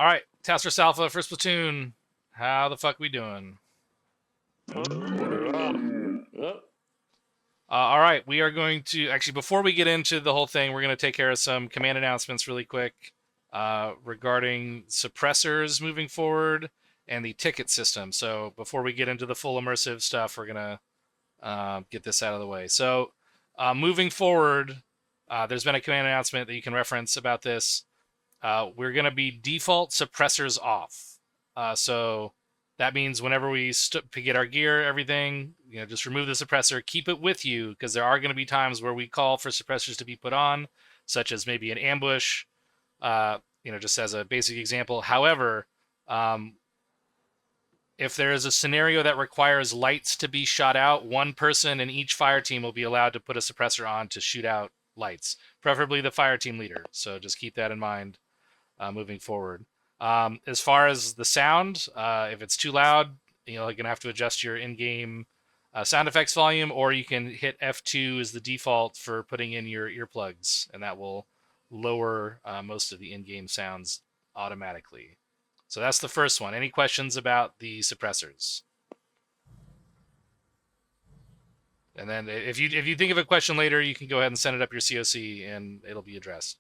All right, Task Force Alpha, first platoon. How the fuck we doing? All right, we are going to actually before we get into the whole thing, we're going to take care of some command announcements really quick regarding suppressors moving forward and the ticket system. So before we get into the full immersive stuff, we're gonna get this out of the way. So moving forward, there's been a command announcement that you can reference about this. We're going to be default suppressors off. So that means whenever we get our gear, everything, just remove the suppressor, keep it with you, because there are going to be times where we call for suppressors to be put on, such as maybe an ambush, just as a basic example. However, if there is a scenario that requires lights to be shot out, one person in each fire team will be allowed to put a suppressor on to shoot out lights, preferably the fire team leader. So just keep that in mind moving forward. As far as the sound, if it's too loud, you're going to have to adjust your in-game sound effects volume, or you can hit F2 as the default for putting in your earplugs, and that will lower most of the in-game sounds automatically. So that's the first one. Any questions about the suppressors? And then if you think of a question later, you can go ahead and send it up your COC, and it'll be addressed.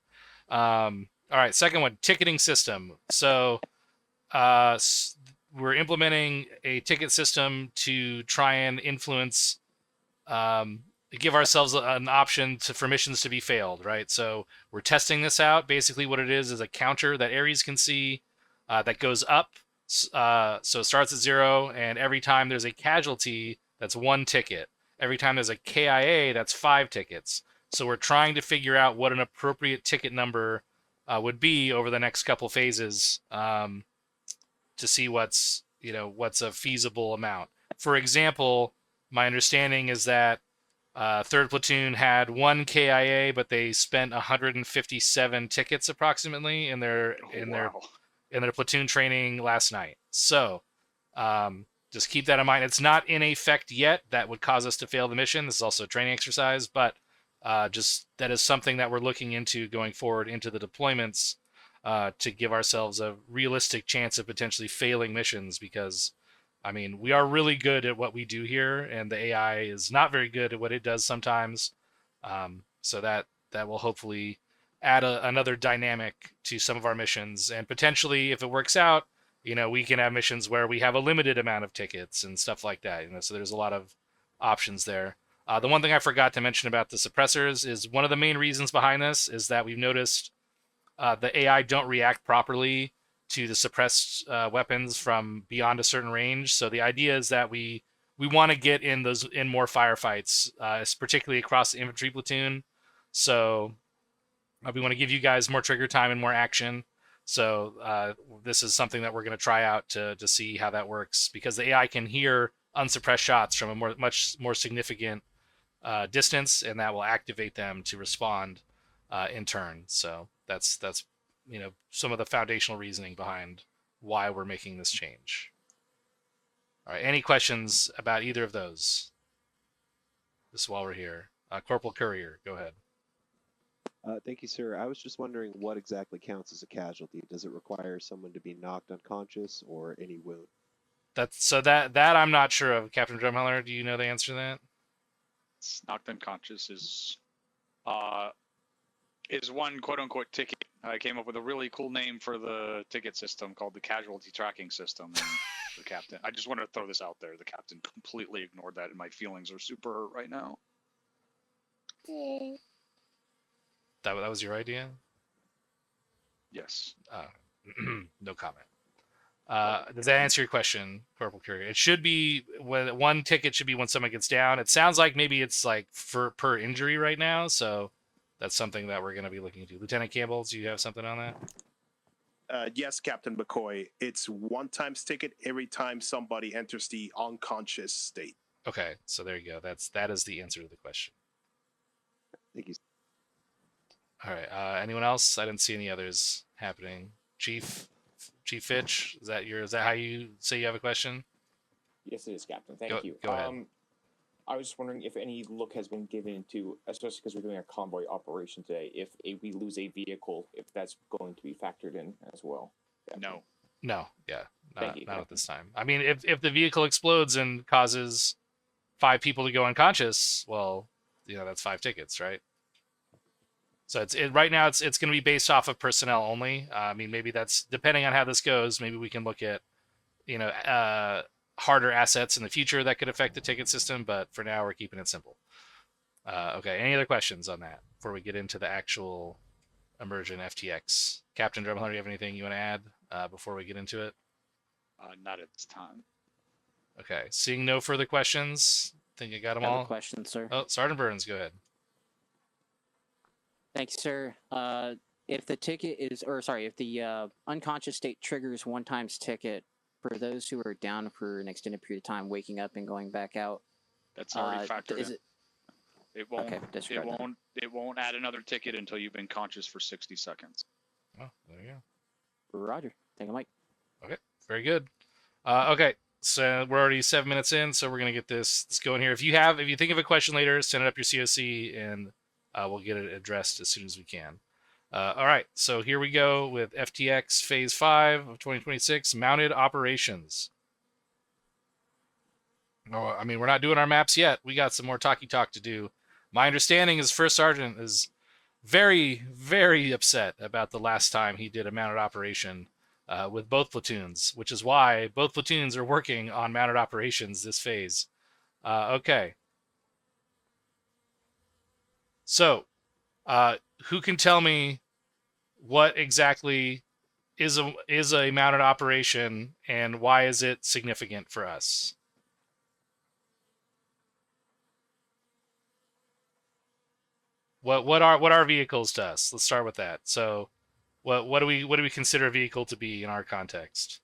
All right, second one, ticketing system. So we're implementing a ticket system to try and influence, give ourselves an option for missions to be failed, right? So we're testing this out. Basically what it is a counter that Ares can see that goes up. So it starts at 0, and every time there's a casualty, that's 1 ticket. Every time there's a KIA, that's 5 tickets. So we're trying to figure out what an appropriate ticket number would be over the next couple phases to see what's a feasible amount. For example, my understanding is that 3rd Platoon had 1 KIA, but they spent 157 tickets approximately in their platoon training last night. So just keep that in mind. It's not in effect yet. That would cause us to fail the mission. This is also a training exercise, but just that is something that we're looking into going forward into the deployments to give ourselves a realistic chance of potentially failing missions, because we are really good at what we do here, and the AI is not very good at what it does sometimes. So that will hopefully add another dynamic to some of our missions, and potentially, if it works out, we can have missions where we have a limited amount of tickets and stuff like that. So there's a lot of options there. The one thing I forgot to mention about the suppressors is one of the main reasons behind this is that we've noticed the AI don't react properly to the suppressed weapons from beyond a certain range. So the idea is that we want to get in more firefights, particularly across the infantry platoon. So we want to give you guys more trigger time and more action. So this is something that we're going to try out to see how that works, because the AI can hear unsuppressed shots from a much more significant distance, and that will activate them to respond in turn. So that's some of the foundational reasoning behind why we're making this change. All right, any questions about either of those? Just while we're here, Corporal Courier, go ahead. Thank you, sir. I was just wondering what exactly counts as a casualty. Does it require someone to be knocked unconscious or any wound? That I'm not sure of. Captain Drumheller, do you know the answer to that? Knocked unconscious is one quote-unquote ticket. I came up with a really cool name for the ticket system called the casualty tracking system. And the captain, I just wanted to throw this out there. The captain completely ignored that, and my feelings are super hurt right now. That was your idea? Yes. No comment. Does that answer your question, Corporal Courier? It should be when 1 ticket should be when someone gets down. It sounds like maybe it's like per injury right now, so that's something that we're going to be looking into. Lieutenant Campbell, do you have something on that? Yes, Captain McCoy. It's 1 times ticket every time somebody enters the unconscious state. Okay, so there you go. That is the answer to the question. Thank you. All right. Anyone else? I didn't see any others happening. Chief Fitch, is that how you say you have a question? Yes, it is, Captain. Thank you. Go ahead. I was just wondering if any look has been given to, especially because we're doing a convoy operation today, if we lose a vehicle, if that's going to be factored in as well. No. No, yeah, Thank you, not at Captain. this time. I mean, if the vehicle explodes and causes 5 people to go unconscious, well, that's 5 tickets, right? So right now it's going to be based off of personnel only. I mean, maybe that's depending on how this goes. Maybe we can look at harder assets in the future that could affect the ticket system. But for now, we're keeping it simple. Okay. Any other questions on that before we get into the actual immersion FTX? Captain Drumheller, do you have anything you want to add before we get into it? Not at this time. Okay. Seeing no further questions, think you got them I have all. a question, sir. Oh, Sergeant Burns, go ahead. Thanks, sir. If the ticket is, or sorry, if the unconscious state triggers one times ticket for those who are down for an extended period of time, waking up and going back out, That's already factored is in. it? It won't. Okay, disregard that. It won't add another ticket until you've been conscious for 60 seconds. Oh, there you go. Roger. Thank you, Mike. Okay, very good. Okay, so we're already 7 minutes in, so we're gonna get this going here. If you think of a question later, send it up your COC, and we'll get it addressed as soon as we can. All right, so here we go with FTX Phase 5 of 2026, mounted operations. Oh, I mean, we're not doing our maps yet. We got some more talky talk to do. My understanding is First Sergeant is very, very upset about the last time he did a mounted operation with both platoons, which is why both platoons are working on mounted operations this phase. Okay. So, who can tell me what exactly is a mounted operation and why is it significant for us? What are vehicles to us? Let's start with that. So, what do we consider a vehicle to be in our context?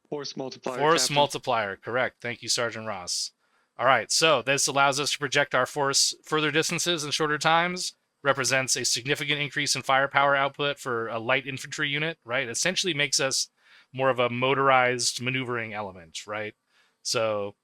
Force multiplier. Force Captain. multiplier, correct. Thank you, Sergeant Ross. All right, so this allows us to project our force further distances and shorter times, represents a significant increase in firepower output for a light infantry unit, right? Essentially makes us more of a motorized maneuvering element, right? So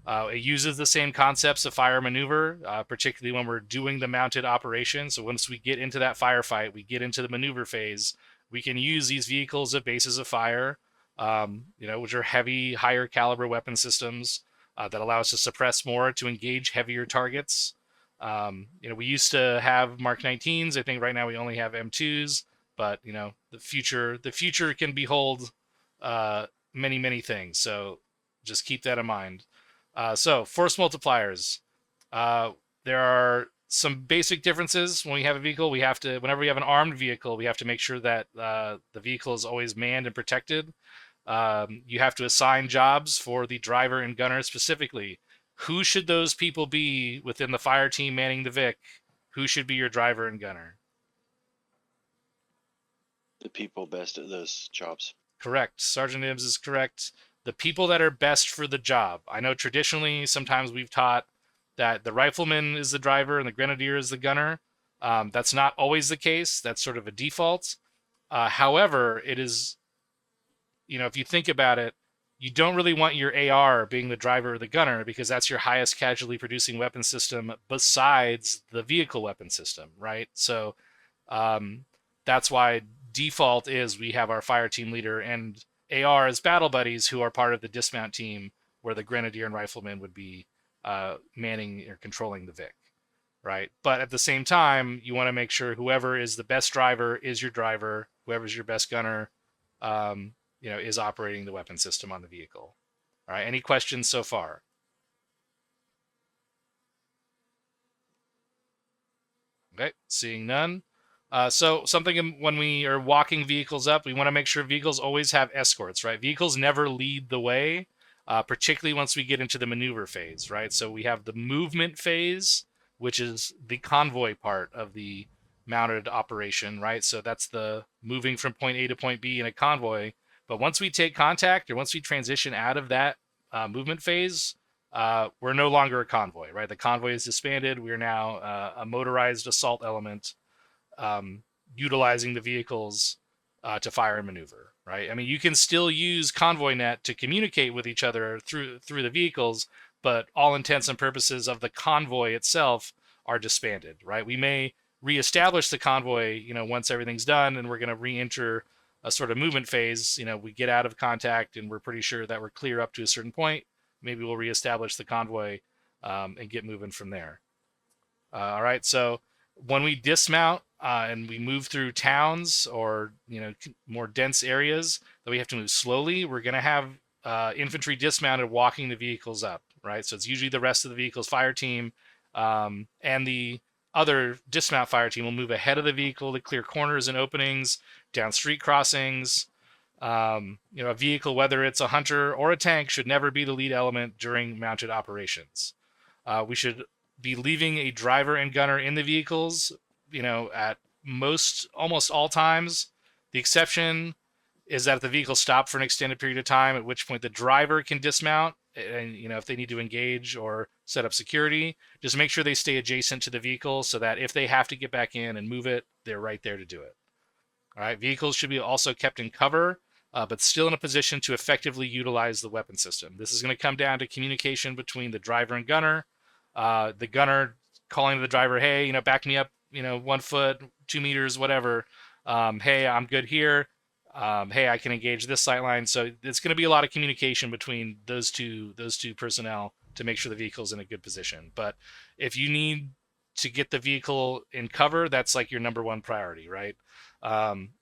it uses the same concepts of fire maneuver, particularly when we're doing the mounted operation. So once we get into that firefight, we get into the maneuver phase, we can use these vehicles as bases of fire, which are heavy, higher caliber weapon systems that allow us to suppress more to engage heavier targets. We used to have Mark 19s. I think right now we only have M2s, but the future can behold many, many things. So just keep that in mind. So force multipliers. There are some basic differences when we have a vehicle. Whenever we have an armed vehicle, we have to make sure that the vehicle is always manned and protected. You have to assign jobs for the driver and gunner specifically. Who should those people be within the fire team manning the Vic? Who should be your driver and gunner? The people best at those jobs. Correct. Sergeant Ibbs is correct. The people that are best for the job. I know traditionally sometimes we've taught that the rifleman is the driver and the grenadier is the gunner. That's not always the case. That's sort of a default. However, it is, if you think about it, you don't really want your AR being the driver or the gunner because that's your highest casualty producing weapon system besides the vehicle weapon system, right? So that's why default is we have our fire team leader and AR as battle buddies who are part of the dismount team where the grenadier and rifleman would be manning or controlling the Vic, right? But at the same time, you want to make sure whoever is the best driver is your driver, whoever's your best gunner, is operating the weapon system on the vehicle. All right, any questions so far? Okay, seeing none. So something when we are walking vehicles up, we want to make sure vehicles always have escorts, right? Vehicles never lead the way, particularly once we get into the maneuver phase, right? So we have the movement phase, which is the convoy part of the mounted operation, right? So that's the moving from point A to point B in a convoy. But once we take contact or once we transition out of that movement phase, we're no longer a convoy, right? The convoy is disbanded. We're now a motorized assault element utilizing the vehicles to fire and maneuver, right? I mean, you can still use convoy net to communicate with each other through the vehicles, but all intents and purposes of the convoy itself are disbanded, right? We may reestablish the convoy, once everything's done and we're going to re-enter a sort of movement phase, we get out of contact and we're pretty sure that we're clear up to a certain point. Maybe we'll reestablish the convoy and get moving from there. All right, so when we dismount and we move through towns or more dense areas that we have to move slowly, we're going to have infantry dismounted walking the vehicles up, right? So it's usually the rest of the vehicle's fire team, and the other dismount fire team will move ahead of the vehicle to clear corners and openings, down street crossings. A vehicle, whether it's a hunter or a tank, should never be the lead element during mounted operations. We should be leaving a driver and gunner in the vehicles, at almost all times. The exception is that if the vehicle stopped for an extended period of time, at which point the driver can dismount, and if they need to engage or set up security, just make sure they stay adjacent to the vehicle so that if they have to get back in and move it, they're right there to do it. All right, vehicles should be also kept in cover, but still in a position to effectively utilize the weapon system. This is going to come down to communication between the driver and gunner. The gunner calling to the driver, hey, back me up, 1 foot, 2 meters, whatever. Hey, I'm good here. Hey, I can engage this sight line. So it's going to be a lot of communication between those two personnel to make sure the vehicle's in a good position. But if you need to get the vehicle in cover, that's like your number one priority, right?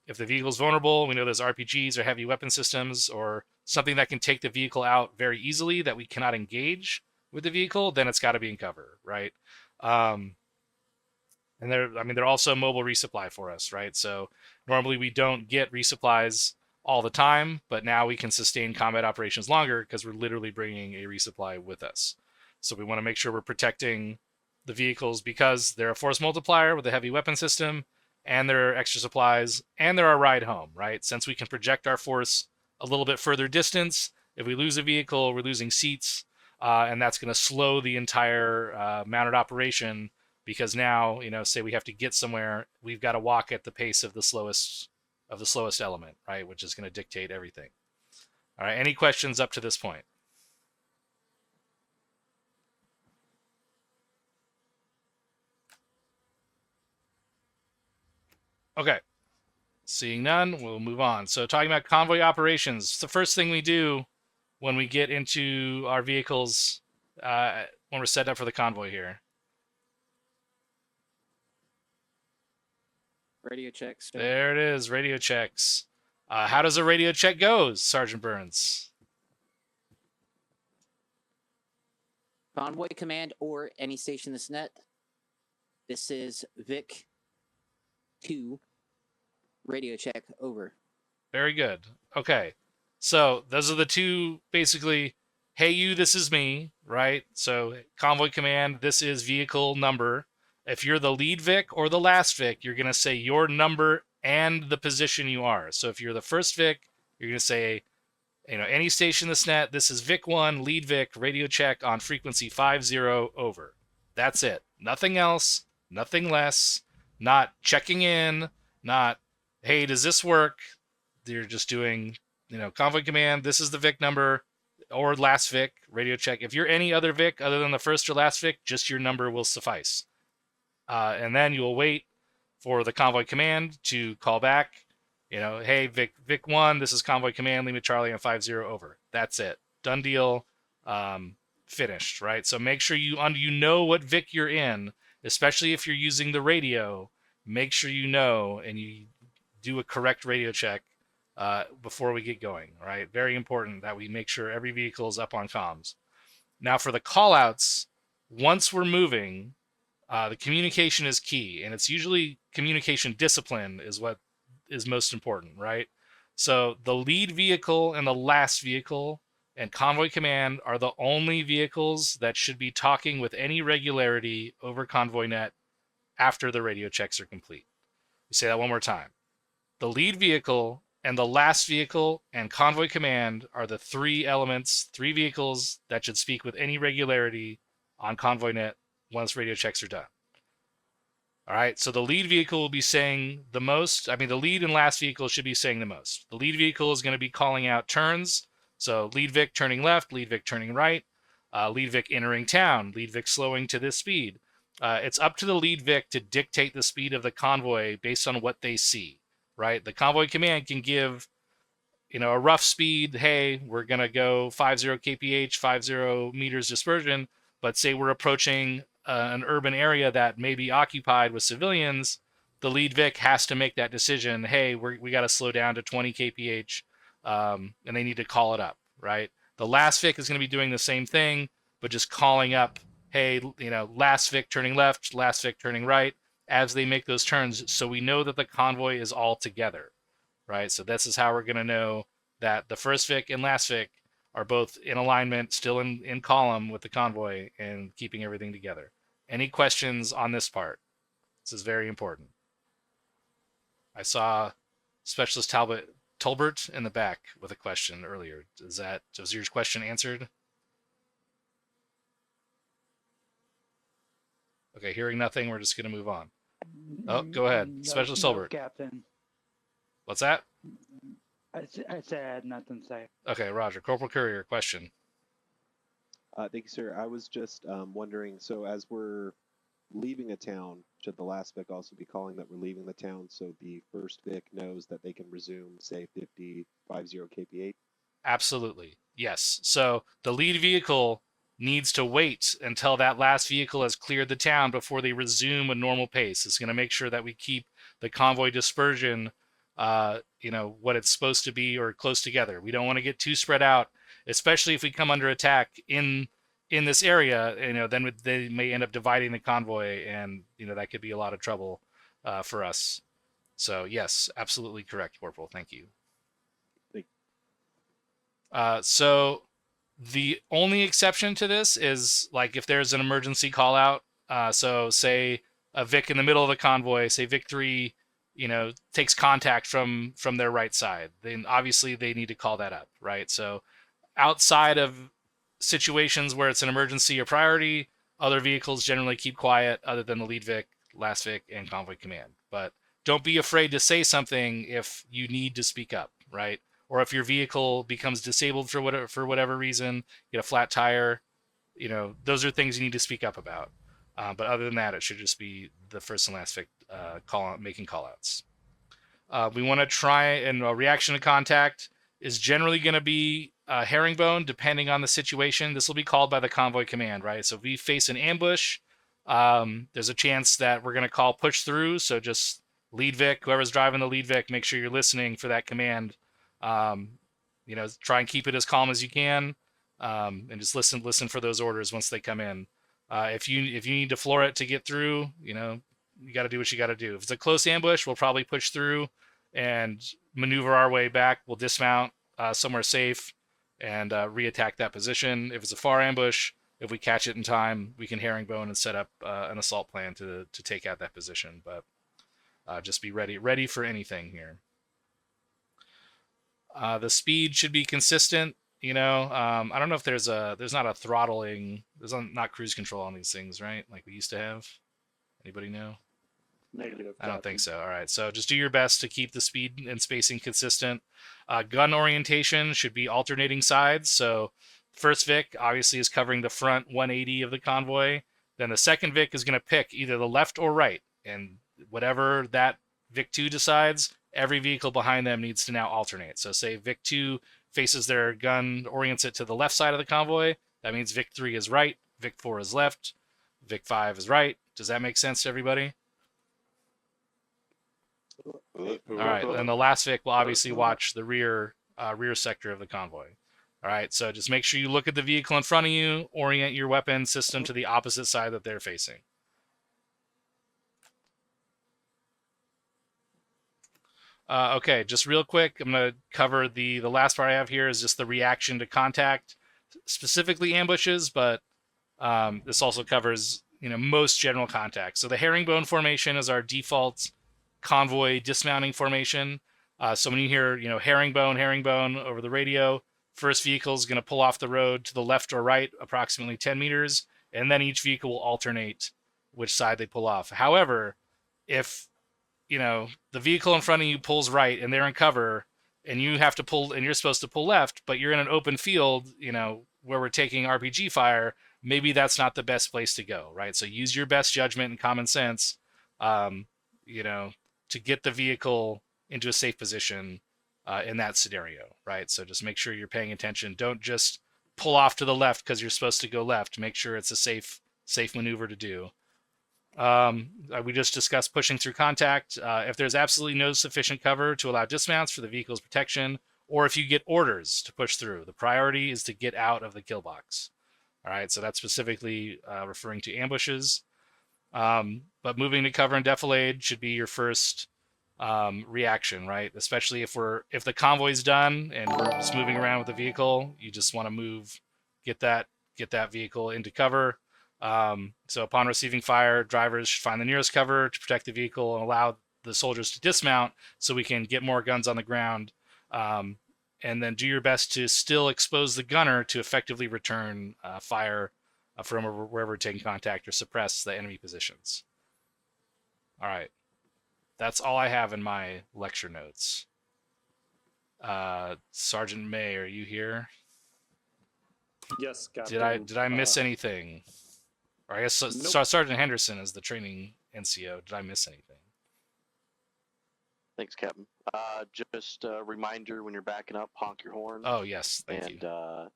If the vehicle's vulnerable, we know there's RPGs or heavy weapon systems or something that can take the vehicle out very easily that we cannot engage with the vehicle, then it's got to be in cover, right? And they're also mobile resupply for us, right? So normally we don't get resupplies all the time, but now we can sustain combat operations longer because we're literally bringing a resupply with us. So we want to make sure we're protecting the vehicles because they're a force multiplier with a heavy weapon system, and there are extra supplies, and they're our ride home, right? Since we can project our force a little bit further distance, if we lose a vehicle, we're losing seats, and that's going to slow the entire mounted operation because now, say we have to get somewhere, we've got to walk at the pace of the slowest element, right? Which is going to dictate everything. All right, any questions up to this point? Okay, seeing none, we'll move on. So talking about convoy operations, it's the first thing we do when we get into our vehicles when we're set up for the convoy here. Radio checks. There it is, radio checks. How does a radio check go, Sergeant Burns? Convoy command or any station that's net. This is Vic 2. Radio check, over. Very good. Okay. So those are the two, basically, hey you, this is me, right? So convoy command, this is vehicle number. If you're the lead Vic or the last Vic, you're going to say your number and the position you are. So if you're the first Vic, you're going to say, any station that's net, this is Vic 1, lead Vic, radio check on frequency 50, over. That's it. Nothing else, nothing less, not checking in, not, hey, does this work? You're just doing, convoy command, this is the Vic number, or last Vic, radio check. If you're any other Vic other than the first or last Vic, just your number will suffice. And then you will wait for the convoy command to call back, hey, Vic 1, this is convoy command, Lima Charlie on 50, over. That's it. Done deal. Finished, right? So make sure you know what Vic you're in, especially if you're using the radio. Make sure you know and you do a correct radio check before we get going, right? Very important that we make sure every vehicle is up on comms. Now for the callouts, once we're moving, the communication is key, and it's usually communication discipline is what is most important, right? So the lead vehicle and the last vehicle and convoy command are the only vehicles that should be talking with any regularity over convoy net after the radio checks are complete. We say that one more time. The lead vehicle and the last vehicle and convoy command are the three vehicles that should speak with any regularity on convoy net once radio checks are done. All right, so the lead vehicle will be saying the most. The lead and last vehicle should be saying the most. The lead vehicle is going to be calling out turns. So lead Vic turning left, lead Vic turning right, lead Vic entering town, lead Vic slowing to this speed. It's up to the lead Vic to dictate the speed of the convoy based on what they see. right? The convoy command can give, a rough speed. Hey, we're going to go 50 kph, 50 meters dispersion, but say we're approaching an urban area that may be occupied with civilians. The lead Vic has to make that decision. Hey, we got to slow down to 20 kph, and they need to call it up, right? The last Vic is going to be doing the same thing, but just calling up, hey, last Vic turning left, last Vic turning right, as they make those turns, so we know that the convoy is all together, right? So this is how we're going to know that the first Vic and last Vic are both in alignment, still in column with the convoy, and keeping everything together. Any questions on this part? This is very important. I saw Specialist Tolbert in the back with a question earlier. Was your question answered? Okay, hearing nothing, we're just going to move on. Oh, go ahead. Specialist Tolbert. Captain. What's that? I said I had nothing to say. Okay, Roger. Corporal Courier, question. Thank you, sir. I was just wondering, so as we're leaving a town, should the last Vic also be calling that we're leaving the town so the first Vic knows that they can resume, say, 50 kph? Absolutely. Yes. So the lead vehicle needs to wait until that last vehicle has cleared the town before they resume a normal pace. It's going to make sure that we keep the convoy dispersion, what it's supposed to be, or close together. We don't want to get too spread out, especially if we come under attack in this area. Then they may end up dividing the convoy, and that could be a lot of trouble for us. So yes, absolutely correct, Corporal. Thank you. So the only exception to this is like if there's an emergency call out. So say a Vic in the middle of the convoy, say Vic 3, takes contact from their right side. Then obviously they need to call that up, right? So outside of situations where it's an emergency or priority, other vehicles generally keep quiet other than the lead Vic, last Vic, and convoy command. But don't be afraid to say something if you need to speak up, right? Or if your vehicle becomes disabled for whatever reason, get a flat tire, those are things you need to speak up about. But other than that, it should just be the first and last Vic making callouts. We want to try, and a reaction to contact is generally going to be herringbone, depending on the situation. This will be called by the convoy command, right? So if we face an ambush, there's a chance that we're going to call push through. So just lead Vic, whoever's driving the lead Vic, make sure you're listening for that command. Try and keep it as calm as you can, and just listen for those orders once they come in. If you need to floor it to get through, you got to do what you got to do. If it's a close ambush, we'll probably push through and maneuver our way back. We'll dismount somewhere safe and reattack that position. If it's a far ambush, if we catch it in time, we can herringbone and set up an assault plan to take out that position. But just be ready for anything here. The speed should be consistent. I don't know if there's not a throttling, not cruise control on these things, right? Like we used to have. Anybody know? Negative. I don't think so. All right. So just do your best to keep the speed and spacing consistent. Gun orientation should be alternating sides. So first Vic obviously is covering the front 180 of the convoy. Then the second Vic is going to pick either the left or right. And whatever that Vic 2 decides, every vehicle behind them needs to now alternate. So say Vic 2 faces their gun, orients it to the left side of the convoy. That means Vic 3 is right, Vic 4 is left, Vic 5 is right. Does that make sense to everybody? All right, and the last Vic will obviously watch the rear sector of the convoy. All right, so just make sure you look at the vehicle in front of you, orient your weapon system to the opposite side that they're facing. Okay, just real quick, I'm going to cover the last part I have here is just the reaction to contact, specifically ambushes, but this also covers most general contact. So the herringbone formation is our default convoy dismounting formation. So when you hear herringbone over the radio, first vehicle is going to pull off the road to the left or right approximately 10 meters, and then each vehicle will alternate which side they pull off. However, if the vehicle in front of you pulls right and they're in cover and you have to pull and you're supposed to pull left, but you're in an open field, where we're taking RPG fire, maybe that's not the best place to go, right? So use your best judgment and common sense, to get the vehicle into a safe position in that scenario, right? So just make sure you're paying attention. Don't just pull off to the left because you're supposed to go left. Make sure it's a safe maneuver to do. We just discussed pushing through contact. If there's absolutely no sufficient cover to allow dismounts for the vehicle's protection, or if you get orders to push through, the priority is to get out of the kill box. All right, so that's specifically referring to ambushes. But moving to cover and defilade should be your first reaction, right? Especially if the convoy's done and we're just moving around with the vehicle, you just want to move, get that vehicle into cover. So upon receiving fire, drivers should find the nearest cover to protect the vehicle and allow the soldiers to dismount so we can get more guns on the ground. And then do your best to still expose the gunner to effectively return fire from wherever we're taking contact or suppress the enemy positions. All right. That's all I have in my lecture notes. Sergeant May, are you here? Yes, Captain. Did I miss anything? Or I guess Nope. Sergeant Henderson is the training NCO. Did I miss anything? Thanks, Captain. Just a reminder, when you're backing up, honk your horn. Oh, yes. Thank you. And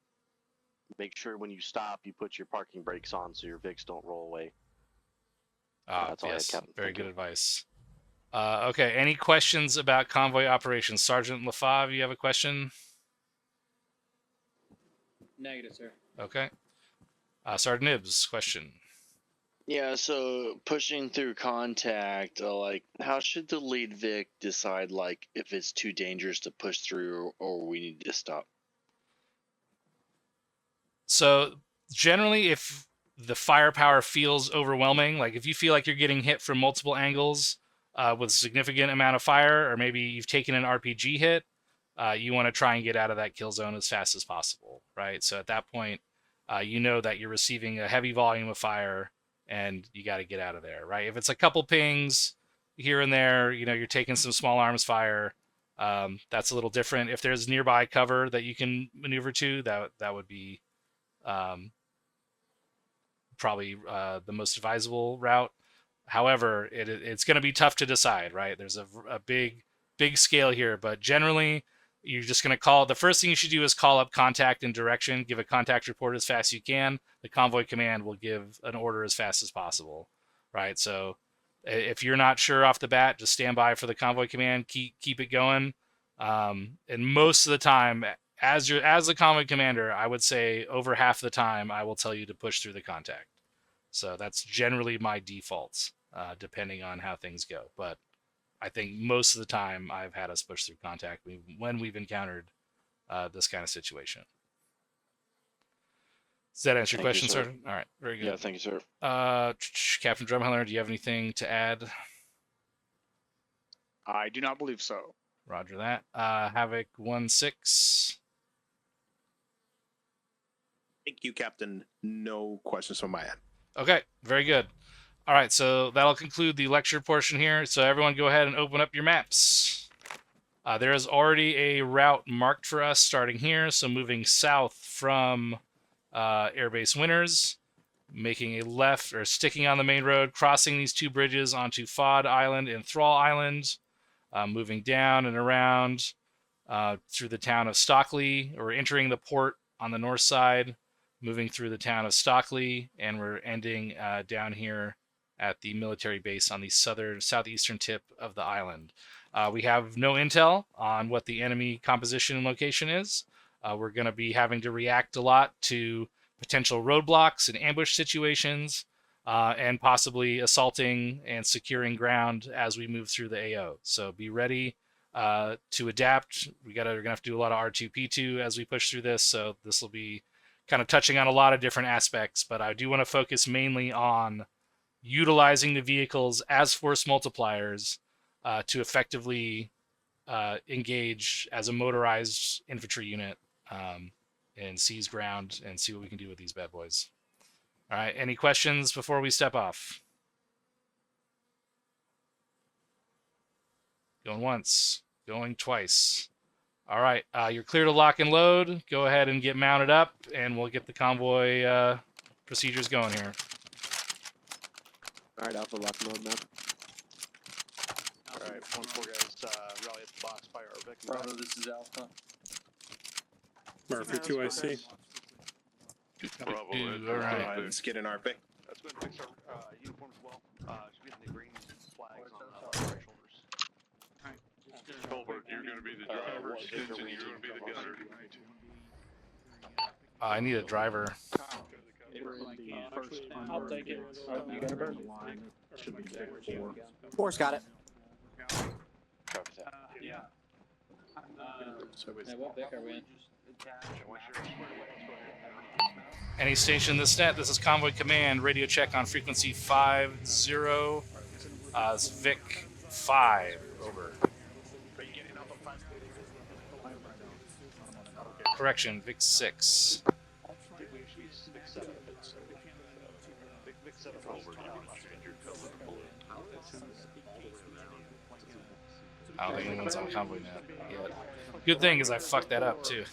make sure when you stop, you put your parking brakes on so your Vics don't roll away. That's all I had, Yes. Captain. Very Thank good you. advice. Okay. Any questions about convoy operations? Sergeant LaFave, you have a question? Negative, sir. Okay. Sergeant Nibs, question. Yeah, so pushing through contact, like, how should the lead Vic decide, like, if it's too dangerous to push through or we need to stop? So generally, if the firepower feels overwhelming, like if you feel like you're getting hit from multiple angles with a significant amount of fire, or maybe you've taken an RPG hit, you want to try and get out of that kill zone as fast as possible, right? So at that point, you know that you're receiving a heavy volume of fire and you got to get out of there, right? If it's a couple pings here and there, you know, you're taking some small arms fire, that's a little different. If there's nearby cover that you can maneuver to, that would be probably the most advisable route. However, it's going to be tough to decide, right? There's a big scale here, but generally, you're just going to call. The first thing you should do is call up contact and direction. Give a contact report as fast as you can. The convoy command will give an order as fast as possible, right? So if you're not sure off the bat, just stand by for the convoy command. Keep it going. And most of the time, as the convoy commander, I would say over half the time I will tell you to push through the contact. So that's generally my default, depending on how things go. But I think most of the time I've had us push through contact when we've encountered this kind of situation. Does that answer your question, sir? All right, very good. Yeah, thank you, sir. Captain Drumheller, do you have anything to add? I do not believe so. Roger that. Havoc 1-6. Thank you, Captain. No questions from my end. Okay, very good. All right, so that'll conclude the lecture portion here. So everyone go ahead and open up your maps. There is already a route marked for us starting here. So moving south from Airbase Winners, making a left or sticking on the main road, crossing these two bridges onto Fod Island and Thrall Island, moving down and around through the town of Stockley, or entering the port on the north side, moving through the town of Stockley, and we're ending down here at the military base on the southeastern tip of the island. We have no intel on what the enemy composition and location is. We're going to be having to react a lot to potential roadblocks and ambush situations, and possibly assaulting and securing ground as we move through the AO. So be ready to adapt. We're going to have to do a lot of R2-P2 as we push through this, so this will be kind of touching on a lot of different aspects, but I do want to focus mainly on utilizing the vehicles as force multipliers to effectively engage as a motorized infantry unit and seize ground and see what we can do with these bad boys. All right, any questions before we step off? Going once, going twice. All right, you're clear to lock and load. Go ahead and get mounted up, and we'll get the convoy procedures going here. All right, Alpha, lock mode now. Alpha Alright, 1-4 guys, rally at the box, fire our Vic. Bravo, this is Alpha. Murphy 2IC. Bravo, All right. Let's get an RP. That's going to fix our uniforms well. Should be the green flags on our shoulders. Colbert, you're going to be the driver. Stinson, you're going to be the gunner. I need a driver. I'll take it. You got a bird? Should be Vic 4. Four's got it. Yeah. So it's What Vic are we in? Any station in this net, this is Convoy Command. Radio check on frequency 50. It's Vic 5. Over. Correction, Vic 6. I don't think anyone's on convoy now yet. Good thing is I fucked that up too.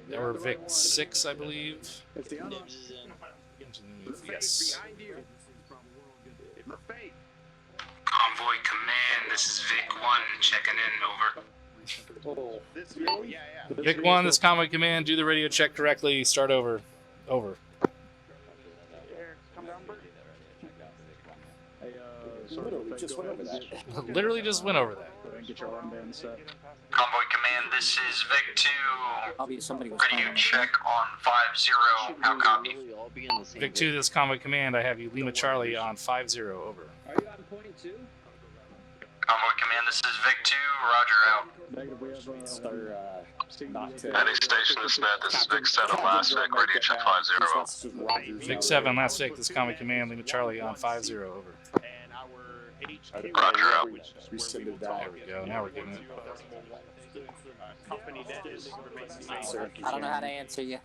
There were Vic 6, I believe. Yes. Convoy Command, this is Vic 1 checking in, over. Vic 1, this Convoy Command, do the radio check correctly, start over. Over. Just went over that. Literally just went over that. Get your armband set. Convoy Command, this is Vic 2. Obviously, somebody was Radio calling. check on 50. How copy? Vic 2, this Convoy Command, I have you Lima Charlie on 50. Over. Are you on point 2? Convoy Command, this is Vic 2. Roger, out. Negative, we have Not to. Any station this net, this is Vic 7, last Vic, radio check 50. Vic 7, last Vic, this Convoy Command, Lima Charlie on 50. Over. Roger, out. Rescinded that. There we go, now we're getting it. I don't know how to answer you.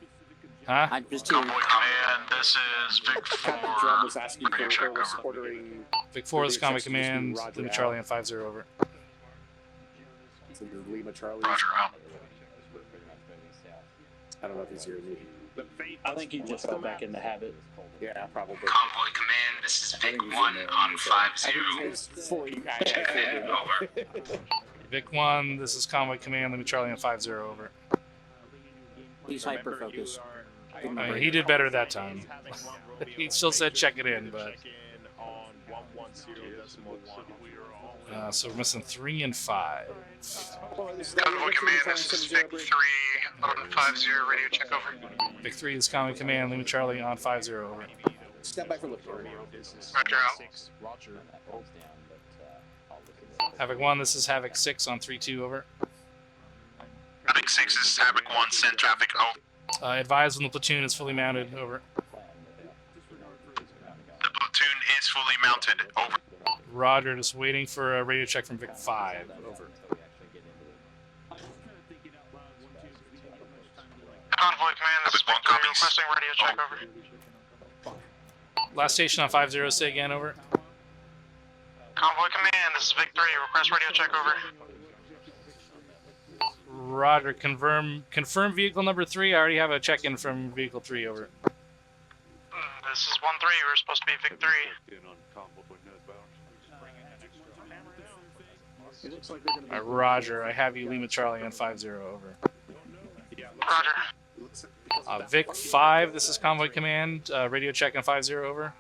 Huh? I'm just here. Convoy Command, this is Vic 4. Captain Drum was asking Radio for check, was over. ordering. Vic 4, this Convoy Command, Lima Charlie on 50. Over. To the Lima Charlie. Roger, out. I don't know if he's here. I think you just fell back into habit. Yeah, probably. Convoy Command, this is Vic 1 on 50. Fully Checking in, over. Vic 1, this is Convoy Command, Lima Charlie on 50. Over. He's hyper focused. I mean, he did better that time. He still said check it in, but. So we're missing 3 and 5. Convoy Command, this is Vic 3 on 50. Radio check, over. Vic 3 is Convoy Command, Lima Charlie on 50. Over. Step back for look. Roger, out. Havoc 1, this is Havoc 6 on 3-2. Over. Havoc 6 is Havoc 1, send traffic, over. Advise when the platoon is fully mounted. Over. The platoon is fully mounted, over. Roger, just waiting for a radio check from Vic 5. Over. Convoy Command, this is Vic 3 requesting radio check, over. Last station on 50, say again. Over. Convoy Command, this is Vic 3, request radio check, over. Roger, confirm vehicle number 3. I already have a check-in from vehicle 3. Over. This is 1-3, we're supposed to be Vic 3. Roger, I have you Lima Charlie on 50. Over. Roger. Vic 5, this is Convoy Command. Radio check on 50. Over.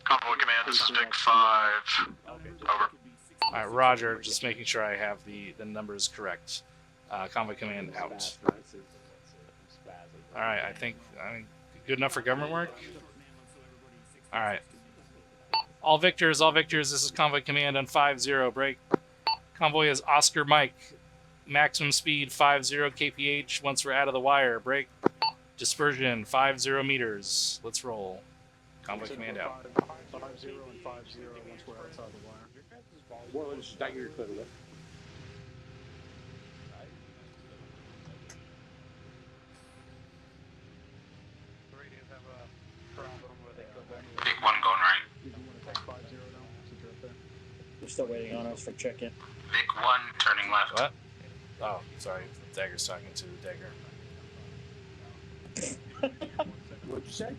Convoy Command, this is Vic 5. Over. Alright, Roger, just making sure I have the numbers correct. Convoy Command out. Alright, I think good enough for government work? Alright. All victors, this is Convoy Command on 50. Break. Convoy is Oscar Mike. Maximum speed 50 kph once we're out of the wire. Break. Dispersion 50 meters. Let's roll. Convoy Command out. 50 and 50 once we're outside the wire. Well, just not your clear lift. Vic 1 going right. They're still waiting on us for check-in. Vic 1 turning left. What? Oh, sorry. Dagger's talking to Dagger. What'd you say?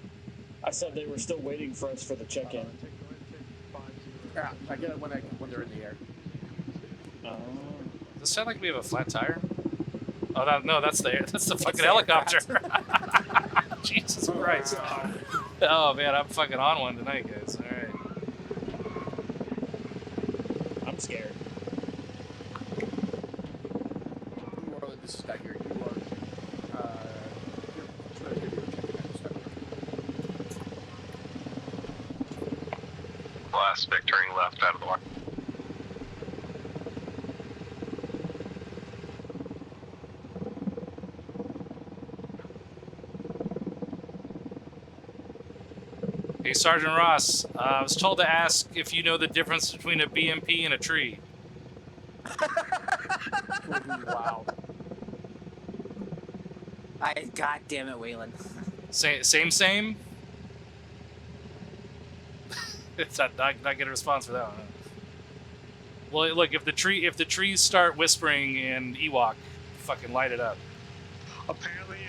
I said they were still waiting for us for the check-in. Yeah, I get it when they're in the air. Does it sound like we have a flat tire? Oh, no, that's the fucking the helicopter. Jesus Christ. Oh, man, I'm fucking on one tonight, guys. All right. I'm scared. Well, this is Stagger. You are. You're Last Vic turning left out of the line. Hey, Sergeant Ross, I was told to ask if you know the difference between a BMP and a tree. Wow. God damn it, Waylon. Same? It's not get a response for that one. Huh? Well, look, if the trees start whispering in Ewok, fucking light it up. Apparently,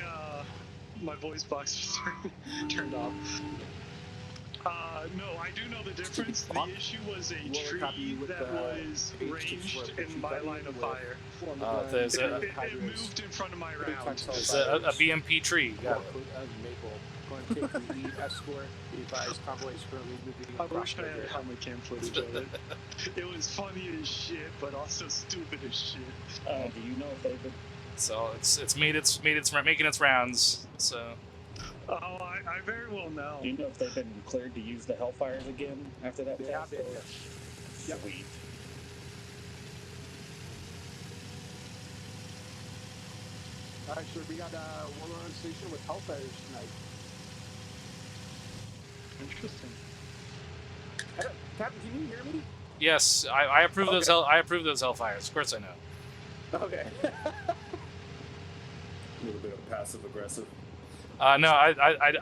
my voice box was turned off. No, I do know the difference. The issue was a tree that was ranged in my line of fire. There's It moved in front of my round. There's a BMP tree. Got it. Maple. Going to take the lead escort. Be advised, convoy is currently moving. I wish I had helmet cam footage of it. It was funny as shit, but also stupid as shit. Do you know if they've been... So it's making its rounds. So. Oh, I very well know. Do you know if they've been cleared to use the Hellfires again after that They test? have been, or- yes. Yep. Sweet. Alright, sure. We got one on station with Hellfires tonight. Interesting. Captain, can you hear me? Yes, I approve those. I approve those Hellfires. Of course, I know. Okay. A little bit of passive aggressive. No, I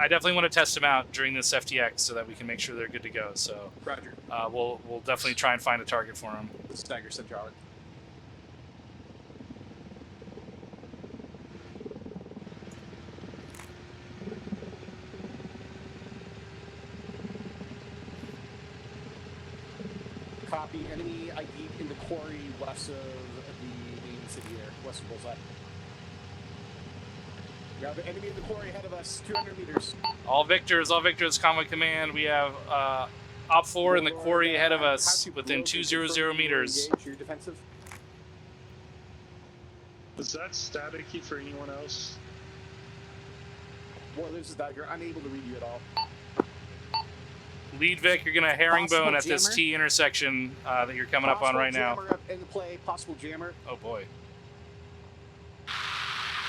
definitely want to test them out during this FTX so that we can make sure they're good to go. So, Roger. We'll definitely try and find a target for them. Stagger Central. Copy. Enemy ID in the quarry west of the main city here, west of Bullseye. We have an enemy in the quarry ahead of us, 200 meters. All victors, Convoy Command. We have Op 4 in the quarry ahead of us within 200 meters. You're defensive. Was that staticky for anyone else? Well, this is that you're unable to read you at all. Lead Vic, you're gonna herringbone Possible at this jammer? T intersection that you're coming up on right now. Jammer up in play, possible jammer. Oh boy.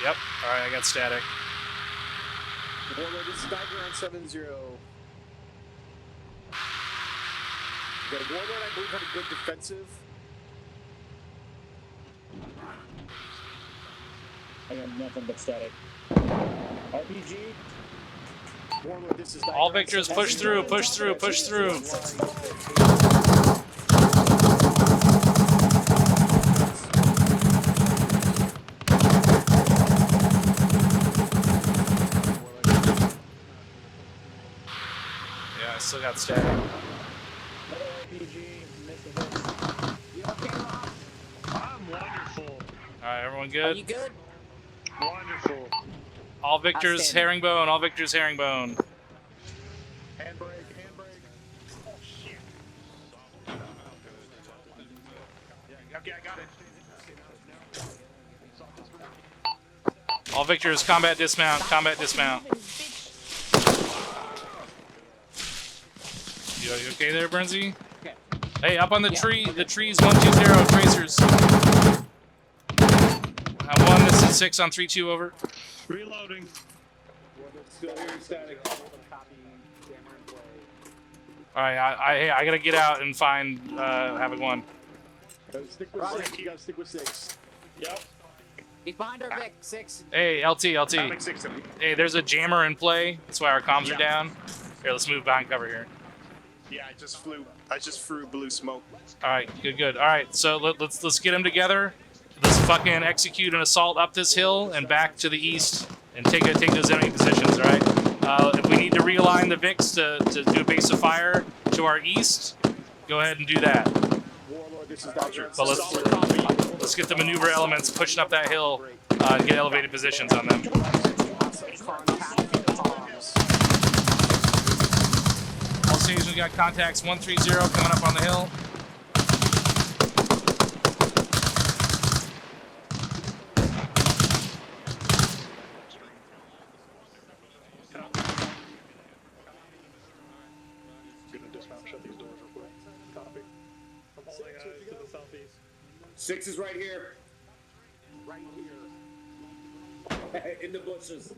Yep. All right, I got static. Warlord, this is Dagger on 7-0. The Warlord, I believe, had a good defensive. I got nothing but static. RPG? Warlord, this is Dagger All on victors, 7-0. push through, push through, push through. Yeah, I still got static. Another RPG. Missing it. You okay, Rob? I'm wonderful. All right, everyone Are good? you good? Wonderful. All victors, Outstanding. herringbone. All victors, herringbone. Handbrake, handbrake. Oh shit. Okay, I got it. All victors, combat dismount. Combat dismount. You okay there, Bernsey? Okay. Hey, up on the Yeah. tree. The tree's 120 tracers. One. This is 6 on 3-2. Over. Reloading. Still here, static. Copy, jammer in play. All right, I gotta get out and find Havoc 1. Stick with 6. You gotta stick with 6. Yep. He's behind our Vic, 6. Hey, LT. Havoc 6 of me. Hey, there's a jammer in play. That's why our comms are down. Here, let's move behind cover here. Yeah, I just threw blue smoke. All right, good. All right, so let's get them together. Let's fucking execute an assault up this hill and back to the east and take those enemy positions. All right. If we need to realign the VIX to do a base of fire to our east, go ahead and do that. Warlord, this is Dodger. But let's get the maneuver elements pushing up that hill and get elevated positions on them. All stations, we got contacts 130 coming up on the hill. Six is right here. Right here. In the bushes.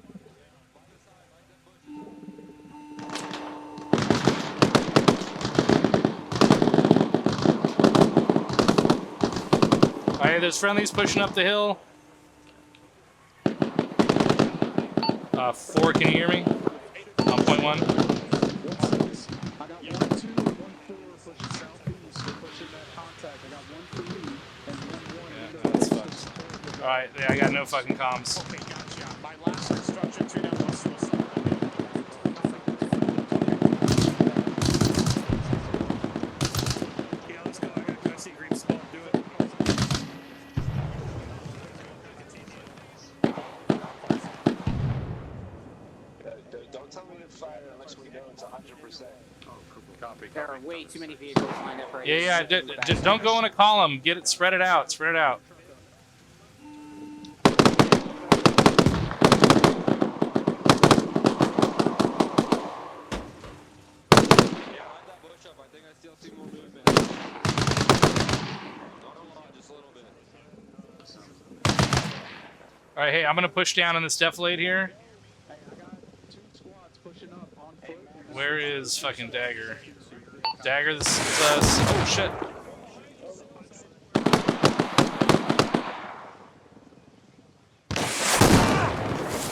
Alright, there's friendlies pushing up the hill. 4, can you hear me? On point 1. I got 1, 2, 1, 4 pushing southeast. They're pushing that contact. I got 1 for you and 1, 1. Yeah, that's fucked. Alright, yeah, I got no fucking comms. Okay, gotcha. My last instruction to them was to Yeah, let's go. I see green spot. Do it. Don't tell me to fire unless we know it's 100%. Copy. There are way too many vehicles lined up right Yeah, just don't go in a column. Get it, spread it out, spread it out. All right, hey, I'm gonna push down on this defilade here. Where is fucking Dagger? Dagger, this is us. Oh shit.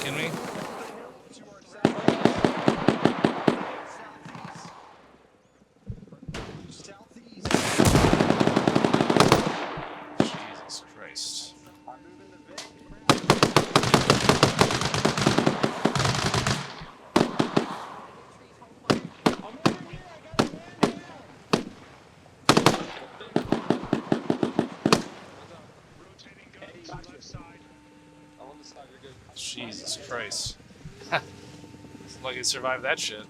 Kidding me? Jesus Christ. Jesus Christ. It's like he survived that shit.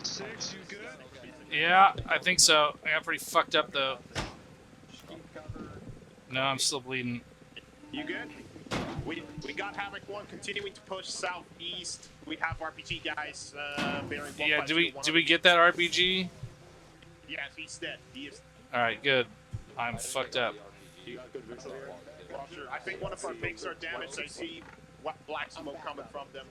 Six, you good? Yeah, I think so. I got pretty fucked up though. No, I'm still bleeding. You good? We got Havoc 1 continuing to push southeast. We have RPG guys bearing. Yeah, do we get that RPG? Yes, he's dead. He is. All right, good. I'm fucked up. Roger. I think one of our pigs are damaged. I see black smoke coming from them.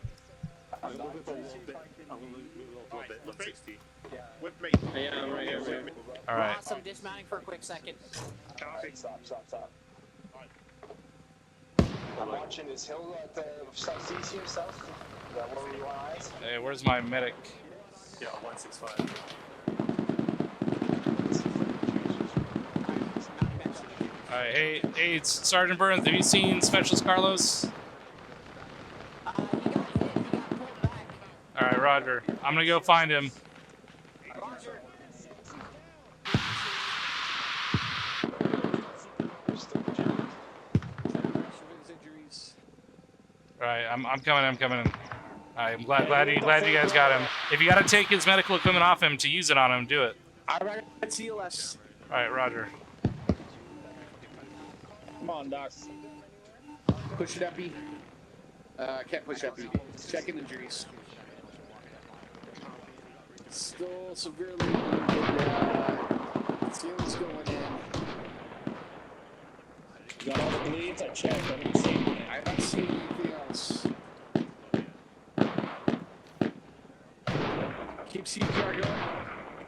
With me. Yeah, I'm right here. All right. Awesome, dismounting for a quick second. Stop. I'm watching this hill at the southeast here, south. Is that where we want eyes? Hey, where's my medic? Yeah, 165. All right, hey, it's Sergeant Burns. Have you seen Specialist Carlos? All right, Roger. I'm gonna go find him. All right, I'm coming. All right, I'm glad you guys got him. If you gotta take his medical equipment off him to use it on him, do it. I got TLS. All right, Roger. Come on, Doc. Push it, Epi. Can't push Epi. Checking injuries. Still severely wounded. Ceiling's going in. You got all the bleeds? I checked. I didn't see anything. I don't see anything else. Keep CPR going.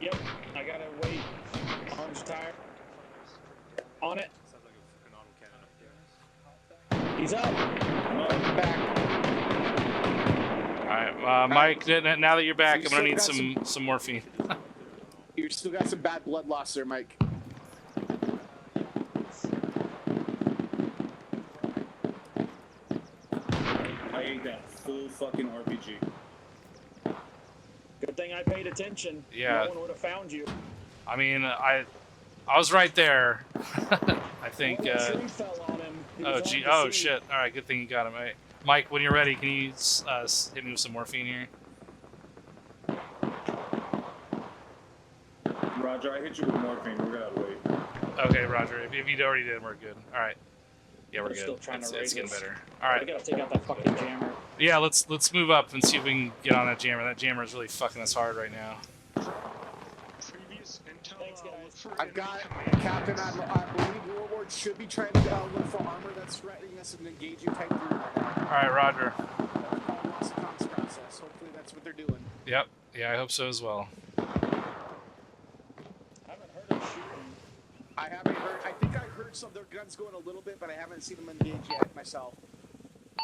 Yep. I gotta wait. Arms tired. On it. He's up. Back. All right, Mike. Now that you're back, I'm gonna need some morphine. You still got some bad blood loss there, Mike. blue fucking RPG. Good thing I paid attention. Yeah. No one would have found you. I mean, I was right there. I think. Well, a tree fell on him. He Oh was gee. on the Oh sea. shit. All right. Good thing you got him. All right. Mike, when you're ready, can you hit me with some morphine here? Roger, I hit you with morphine. We're gonna wait. Okay, Roger. If you already did, we're good. All right. Yeah, we're They're good. still trying to It's raise getting us. better. All I right. gotta take out that fucking jammer. Yeah, let's move up and see if we can get on that jammer. That jammer is really fucking us hard right now. Previous intel. Thanks, guys. I've got Captain Admiral. I believe Warlord should be trying to look for armor that's threatening us and engaging Type 3 right now. All right, Roger. Lost the comms process. Hopefully that's what they're doing. Yep. Yeah, I hope so as well. I haven't heard of shooting. I haven't heard. I think I heard some of their guns going a little bit, but I haven't seen them engage yet myself.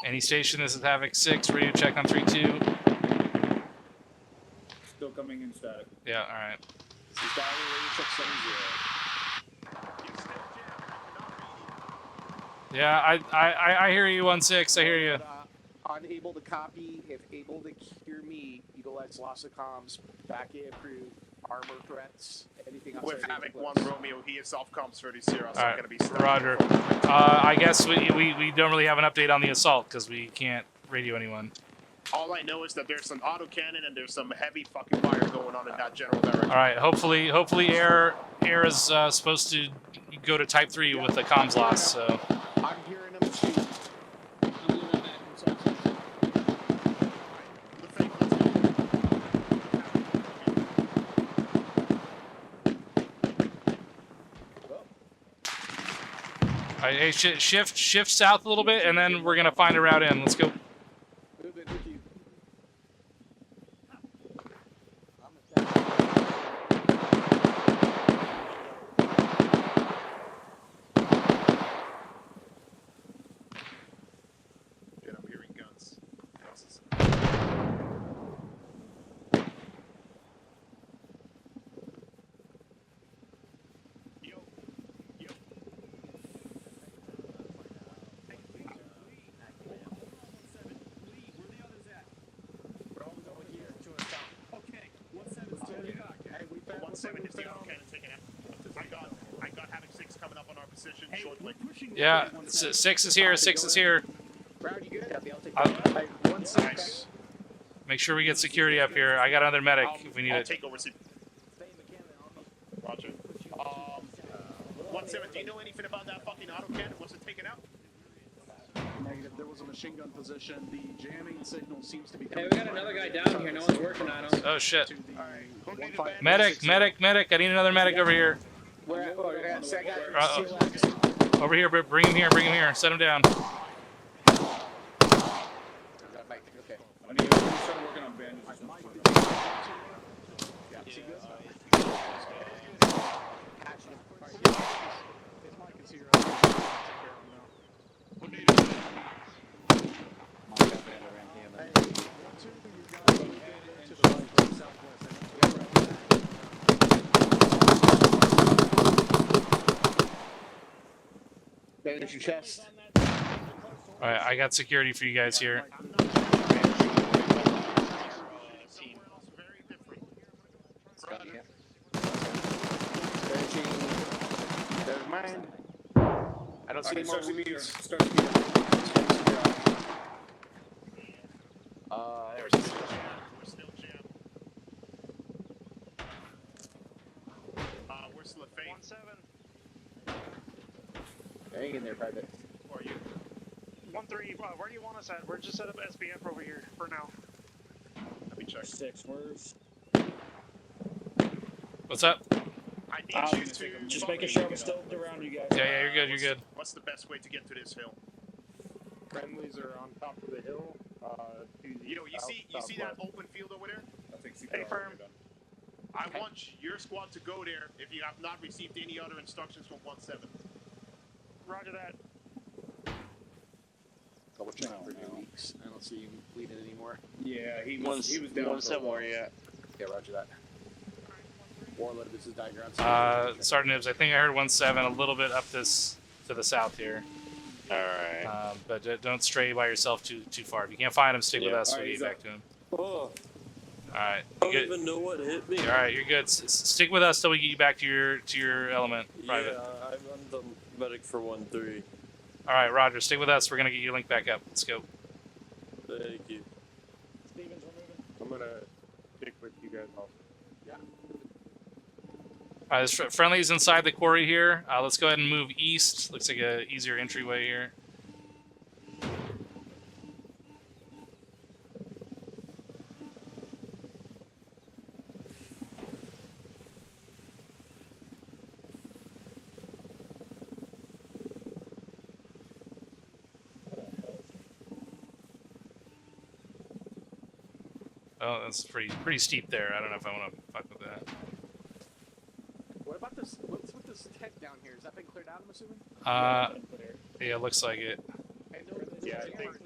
Any station, this is Havoc 6. Radio check on 3-2. Still coming in static. Yeah, all right. This is Diary Radio Check 70. Yeah, I hear you, 1-6. I hear you. Unable to copy. If able to hear me, utilize loss of comms. Back in approved. Armor threats. Anything else? With Havoc 1 Romeo, he is self comms 30, so I'm All right, going to be stuck. Roger. I guess we don't really have an update on the assault because we can't radio anyone. All I know is that there's some autocannon and there's some heavy fucking fire going on in that general direction. All right, hopefully air is supposed to go to Type 3 with the comms loss. So. I'm hearing them shoot. All right, hey, shift south a little bit, and then we're gonna find a route in. Let's go. Dude, I'm hearing guns. Yeah, 6 is here. 6 is here. Nice. Make sure we get security up here. I got another medic if we need I'll it. take over. Roger. 1-7, do you know anything about that fucking autocannon? Was it taken out? Negative. There was a machine gun position. The jamming signal seems to be. Hey, we got another guy down here. No one's working on him. Oh shit. Alright. Medic. I need another medic over here. Over here. Bring him here. Set him down. Okay. I need to start working on bandages. Bandage your chest. All right, I got security for you guys here. There's mine. I don't see any more leads. We're still at phase. 1-7. Hang in there, Private. Where are you? 1-3. Where do you want us at? We're just set up SBF over here for now. Let me check. 6. Where's? What's up? I need you to Just making sure I'm still around you guys. Yeah, you're good. You're good. What's the best way to get to this hill? Friendlies are on top of the hill. You see that open field over there? Hey, firm. I want your squad to go there if you have not received any other instructions from 1-7. Roger that. Double check for 2 weeks. I don't see him bleeding anymore. Yeah, he was down. 1-7 where you at? Yeah, roger that. Warlord, this is diagram. Sergeant Nibs, I think I heard 1-7 a little bit up this to the south here. Alright. But don't stray by yourself too far. If you can't find him, stick with us. We'll get you back to him. Oh, Alright. I don't even know what hit me. Alright, you're good. Stick with us till we get you back to your element, Private. Yeah, I'm the medic for 1-3. Alright, Roger, stick with us. We're gonna get your link back up. Let's go. Thank you. Stevens, we're moving. I'm gonna stick with you guys also. Yeah. Alright, there's friendlies inside the quarry here. Let's go ahead and move east. Looks like a easier entryway here. Oh, that's pretty steep there. I don't know if I want to fuck with that. What about this? What's with this tent down here? Has that been cleared out, I'm assuming? Yeah, looks like it. Yeah, I think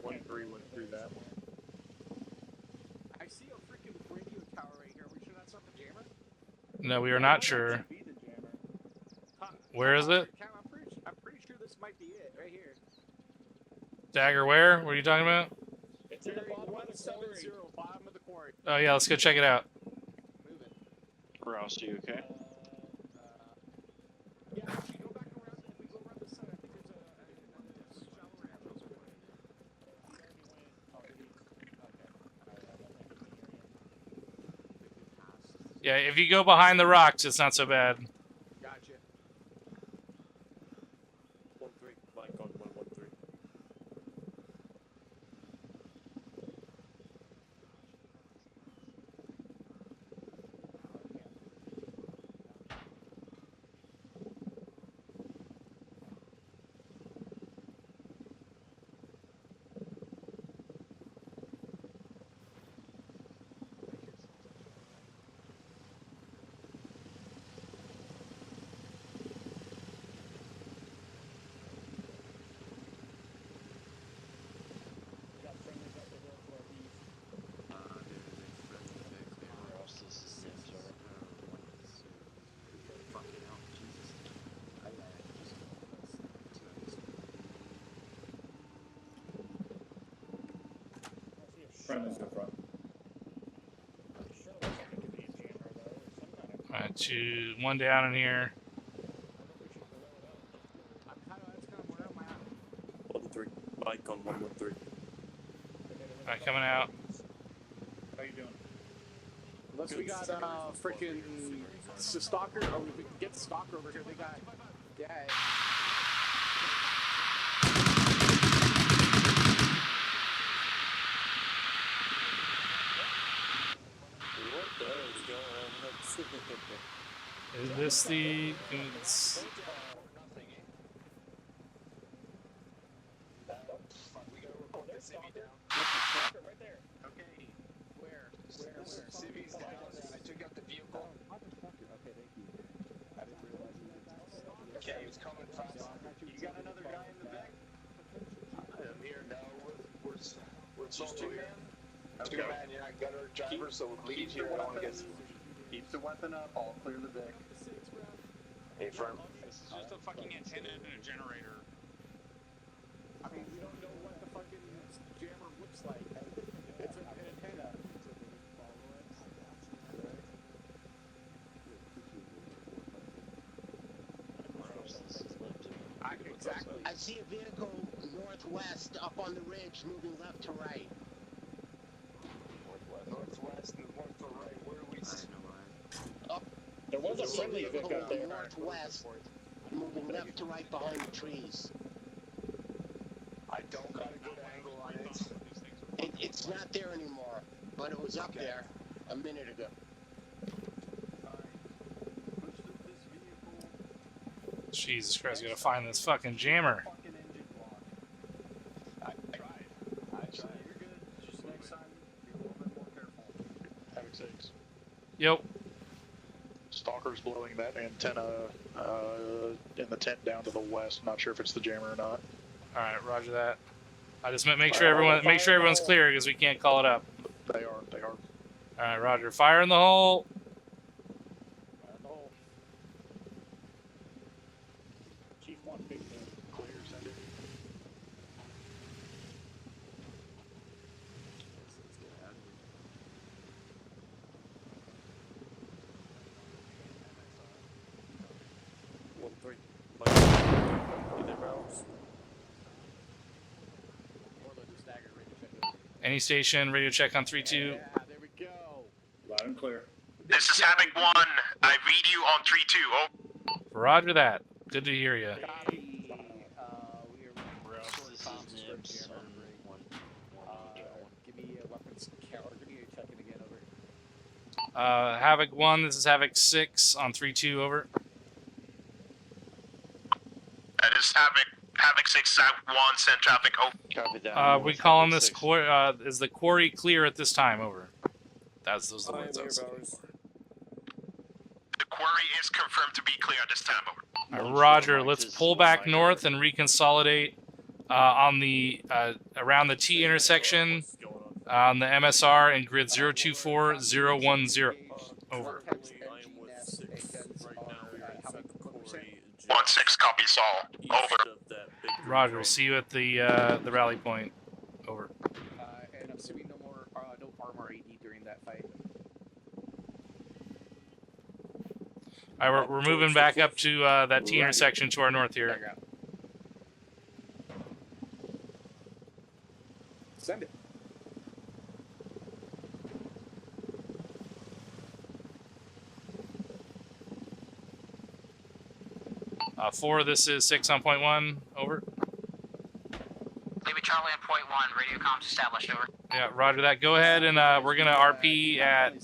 1-3 went through that one. I see a freaking radio tower right here. Are we sure that's not the jammer? No, we are not sure. Where is it? I'm pretty sure this might be it, right here. Dagger, where? What are you talking about? It's in the bottom of the quarry. Bottom of the quarry. Oh yeah, let's go check it out. Rouse, you okay? Yeah, actually, go back around. If we go around the side, I think there's a shallower entrance. Yeah, if you go behind the rocks, it's not so bad. Gotcha. 1-3. Mike on 1-1-3. Friendly's in front. Alright, one down in here. 1-3. Mike on 1-1-3. Alright, coming out. How you doing? Unless we got freaking stalker, or we can get the stalker over here. They got, yeah. What the hell is going on? Is this the? It's, Civi's down. I took out the vehicle. Okay, thank you. I didn't realize it. Okay, he was coming fast. You got another guy in the back? I'm here. No, we're just two men. Two men, yeah. I got our driver, so we'll leave here. I don't want to get. Keep the weapon up. I'll clear the deck. Hey, firm. This is just a fucking antenna and a generator. I mean, we don't know what the fucking jammer looks like. It's an antenna. Exactly. I see a vehicle northwest up on the ridge moving left to right. Northwest and north to right. Where are we? Up. There was a friendly vehicle Vic out there. northwest moving left to right behind the trees. I don't got a good angle on it. It's not there anymore, but it was up there a minute ago. Jesus Christ, gotta find this fucking jammer. I tried. You're good. Just next time, be a little bit more careful. Havoc 6. Yep. Stalker's blowing that antenna in the tent down to the west. Not sure if it's the jammer or not. All right, Roger that. I just make sure everyone's clear because we can't call it up. They are. All right, Roger. Fire in the hole. Chief 1, big man. Clear, send it. Any station, radio check on 3-2. Yeah, there we go. Loud and clear. This is Havoc 1. I read you on 3-2. Over. Roger that. Good to hear you. Copy. We are running short comms for jammer. Give me a weapons count, or give me a check-in again, over. Havoc 1, this is Havoc 6 on 3-2, over. That is Havoc 6 Havoc 1. Send traffic. Over. Copy that. We calling this is the quarry clear at this time, over. Those are the words I was looking for. The quarry is confirmed to be clear at this time. Over. Roger, let's pull back north and reconsolidate on the around the T intersection on the MSR and grid 024010. Over. 1-6 copies all. Over. Roger, we'll see you at the rally point. Over. And I'm assuming no armor AD during that fight. All right, we're moving back up to that T intersection to our north here. Send it. Four, this is 6 on point 1. Over. Leave it Charlie on point 1. Radio comms established. Over. Yeah, roger that. Go ahead and we're going to RP at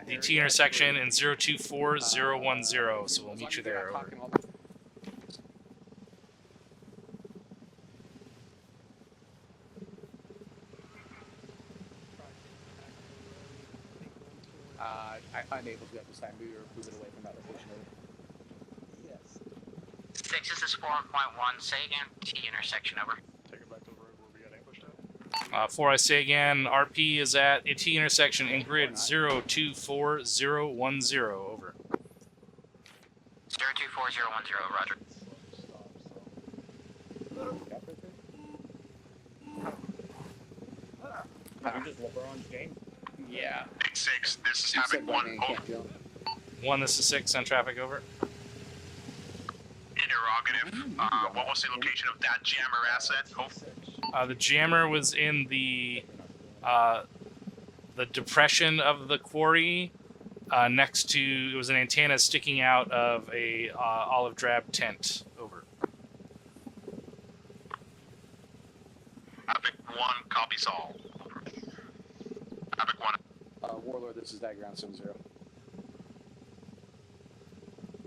the T intersection in 024010. So we'll meet you there. Over. I'm unable to at this time. We were moving away from that location. Yes. 6, this is 4 on point 1. Say again. T intersection. Over. Take it back to the road where we got ambushed at. 4, I say again, RP is at a T intersection in grid 024010. Over. 024010. Roger. Just LeBron's game. Yeah. 6, this is Havoc 1. Over. 1, this is 6 on traffic. Over. Interrogative. What was the location of that jammer asset? Over. The jammer was in the depression of the quarry next to, it was an antenna sticking out of a olive drab tent. Over. Havoc 1 copies all. Over. Havoc 1. Warlord, this is Diagram 70.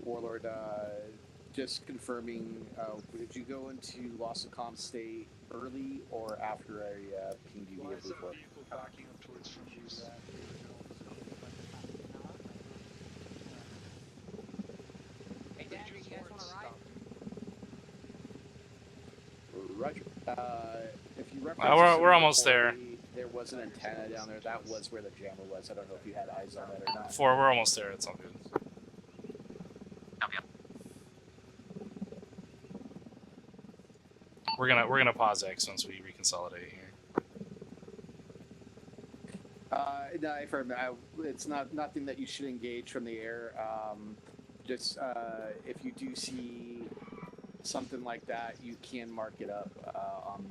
Warlord, just confirming, did you go into loss of comm state early or after I pinged you via before? Backing up towards Fuse. Hey, Dad, you guys want to ride? Roger. If you reference we're almost there. There was an antenna down there. That was where the jammer was. I don't know if you had eyes on it or not. 4, we're almost there. It's all good. We're gonna pause X once we reconsolidate here. No, it's not nothing that you should engage from the air. Just if you do see something like that, you can mark it up on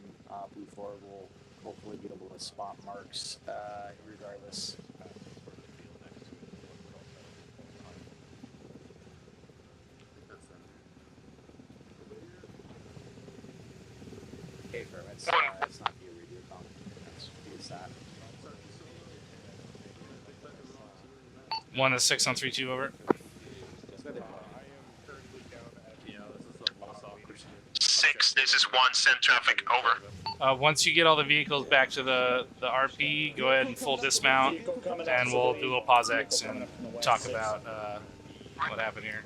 Blue 4. We'll hopefully be able to spot marks regardless. Okay, it's not via radio comm. It's that. 1 is 6 on 3-2. Over. 6, this is 1. Send traffic. Over. Once you get all the vehicles back to the RP, go ahead and full dismount, and we'll do a little pause X and talk about what happened here.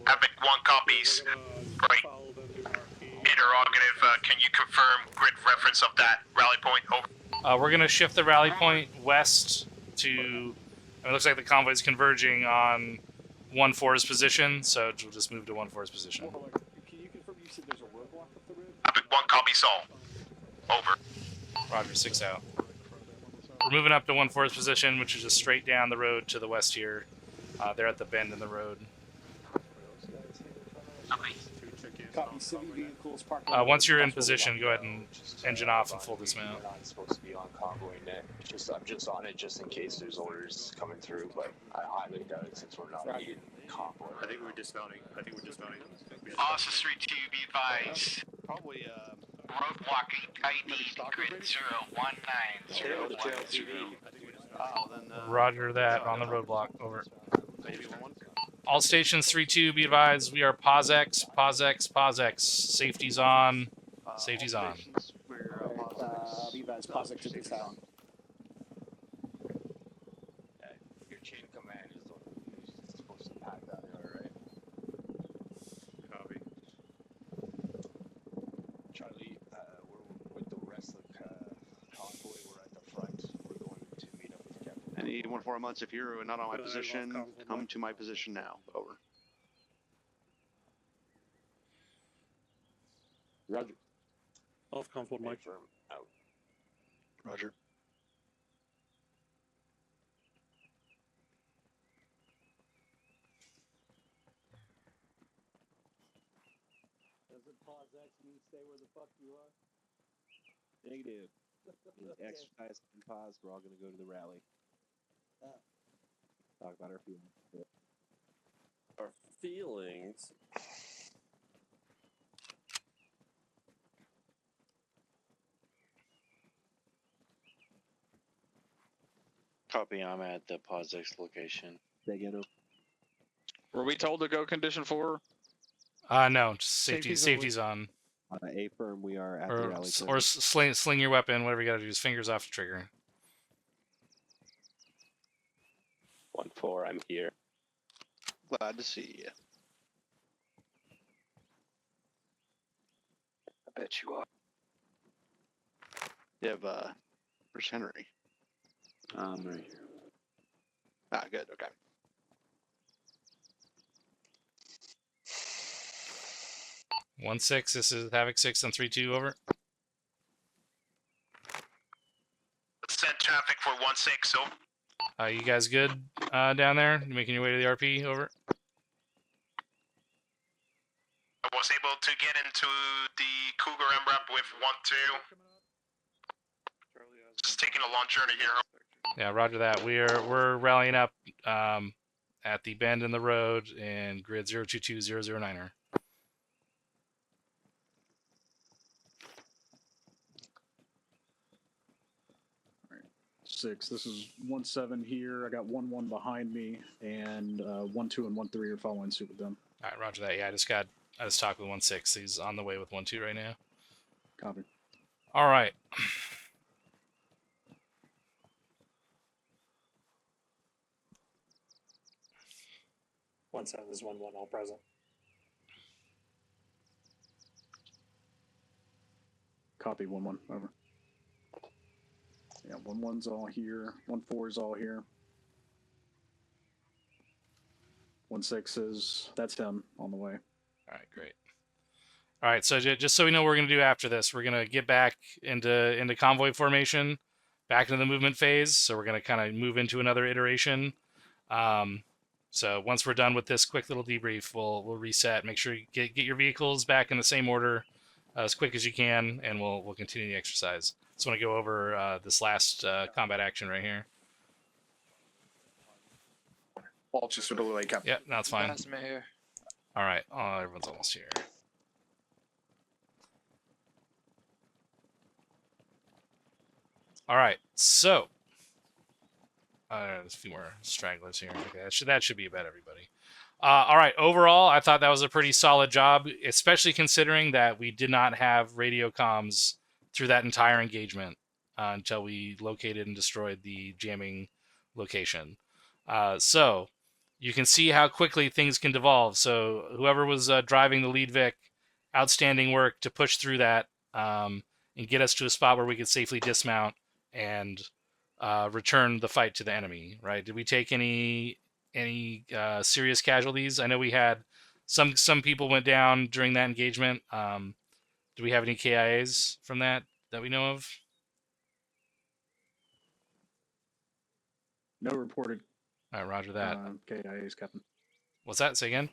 Havoc 1 copies. Right. Interrogative. Can you confirm grid reference of that rally point? Over. We're going to shift the rally point west to, it looks like the convoy is converging on 1-4's position, so we'll just move to 1-4's position. Can you confirm you said there's a roadblock up the road? Havoc 1 copies all. Over. Roger, 6 out. We're moving up to 1-4's position, which is just straight down the road to the west here. They're at the bend in the road. Copy. Civvy vehicles parked. Once you're in position, go ahead and engine off and full dismount. We're not supposed to be on convoy net. I'm just on it just in case there's orders coming through, but I highly doubt it since we're not in convoy. I think we're dismounting. Officer 3-2, be advised. Probably, Roadblock ID grid 019010. oh, then, Roger that on the roadblock. Over. maybe one. All stations 3-2, be advised. We are POSX. Safety's on. Safety's on. We're, Be advised, Posic to this out. Your chain of command is the one who's supposed to pack that, alright? Copy. Charlie, we're with the rest of the convoy. We're at the front. We're going to meet up with Captain. any 1-4 months, if you're not on my position, come to my position now. Over. Roger. Off convoy, Mike. Firm out. Roger. Does it pause X mean stay where the fuck you are? Negative. Exercise and pause. We're all going to go to the rally. Talk about our feelings. Our feelings. Copy, I'm at the POSX location. Were we told to go condition 4? No, just safety's on. A firm, we are at the rally. Or sling your weapon, whatever you gotta do. Just fingers off the trigger. 1-4, I'm here. Glad to see you. I bet you are. You have, where's Henry? Right here. Ah, good, okay. One 6. This is Havoc 6 on 3-2. Over. Send traffic for 1-6. Over. You guys good down there? You making your way to the RP? Over. I was able to get into the Cougar MRAP with 1-2. Just taking a long journey here. Yeah, roger that. We're rallying up at the bend in the road in grid 022009er. 6. This is 1-7 here. I got 1-1 behind me, and 1-2 and 1-3 are following suit with them. All right, roger that. Yeah, I just talked with 1-6. He's on the way with 1-2 right now. Copy. All right. 1-7 is 1-1, all present. Copy 1-1. Over. Yeah, 1-1's all here. 1-4 is all here. 1-6 is that's him on the way. All right, great. All right, so just so we know what we're going to do after this, we're going to get back into convoy formation, back into the movement phase. So we're going to kind of move into another iteration. So once we're done with this quick little debrief, we'll reset. Make sure you get your vehicles back in the same order as quick as you can, and we'll continue the exercise. Just want to go over this last combat action right here. Well, just sort of like up. Yeah, no, it's fine. Here. All right, everyone's almost here. All right, so there's a few more stragglers here. Okay, that should be about everybody. All right, overall, I thought that was a pretty solid job, especially considering that we did not have radio comms through that entire engagement until we located and destroyed the jamming location. So you can see how quickly things can devolve. So whoever was driving the lead Vic, outstanding work to push through that and get us to a spot where we could safely dismount and return the fight to the enemy. Right? Did we take any serious casualties? I know we had some people went down during that engagement. Do we have any KIAs from that we know of? No reported. All right, roger that. KIAs, Captain. What's that? Say again?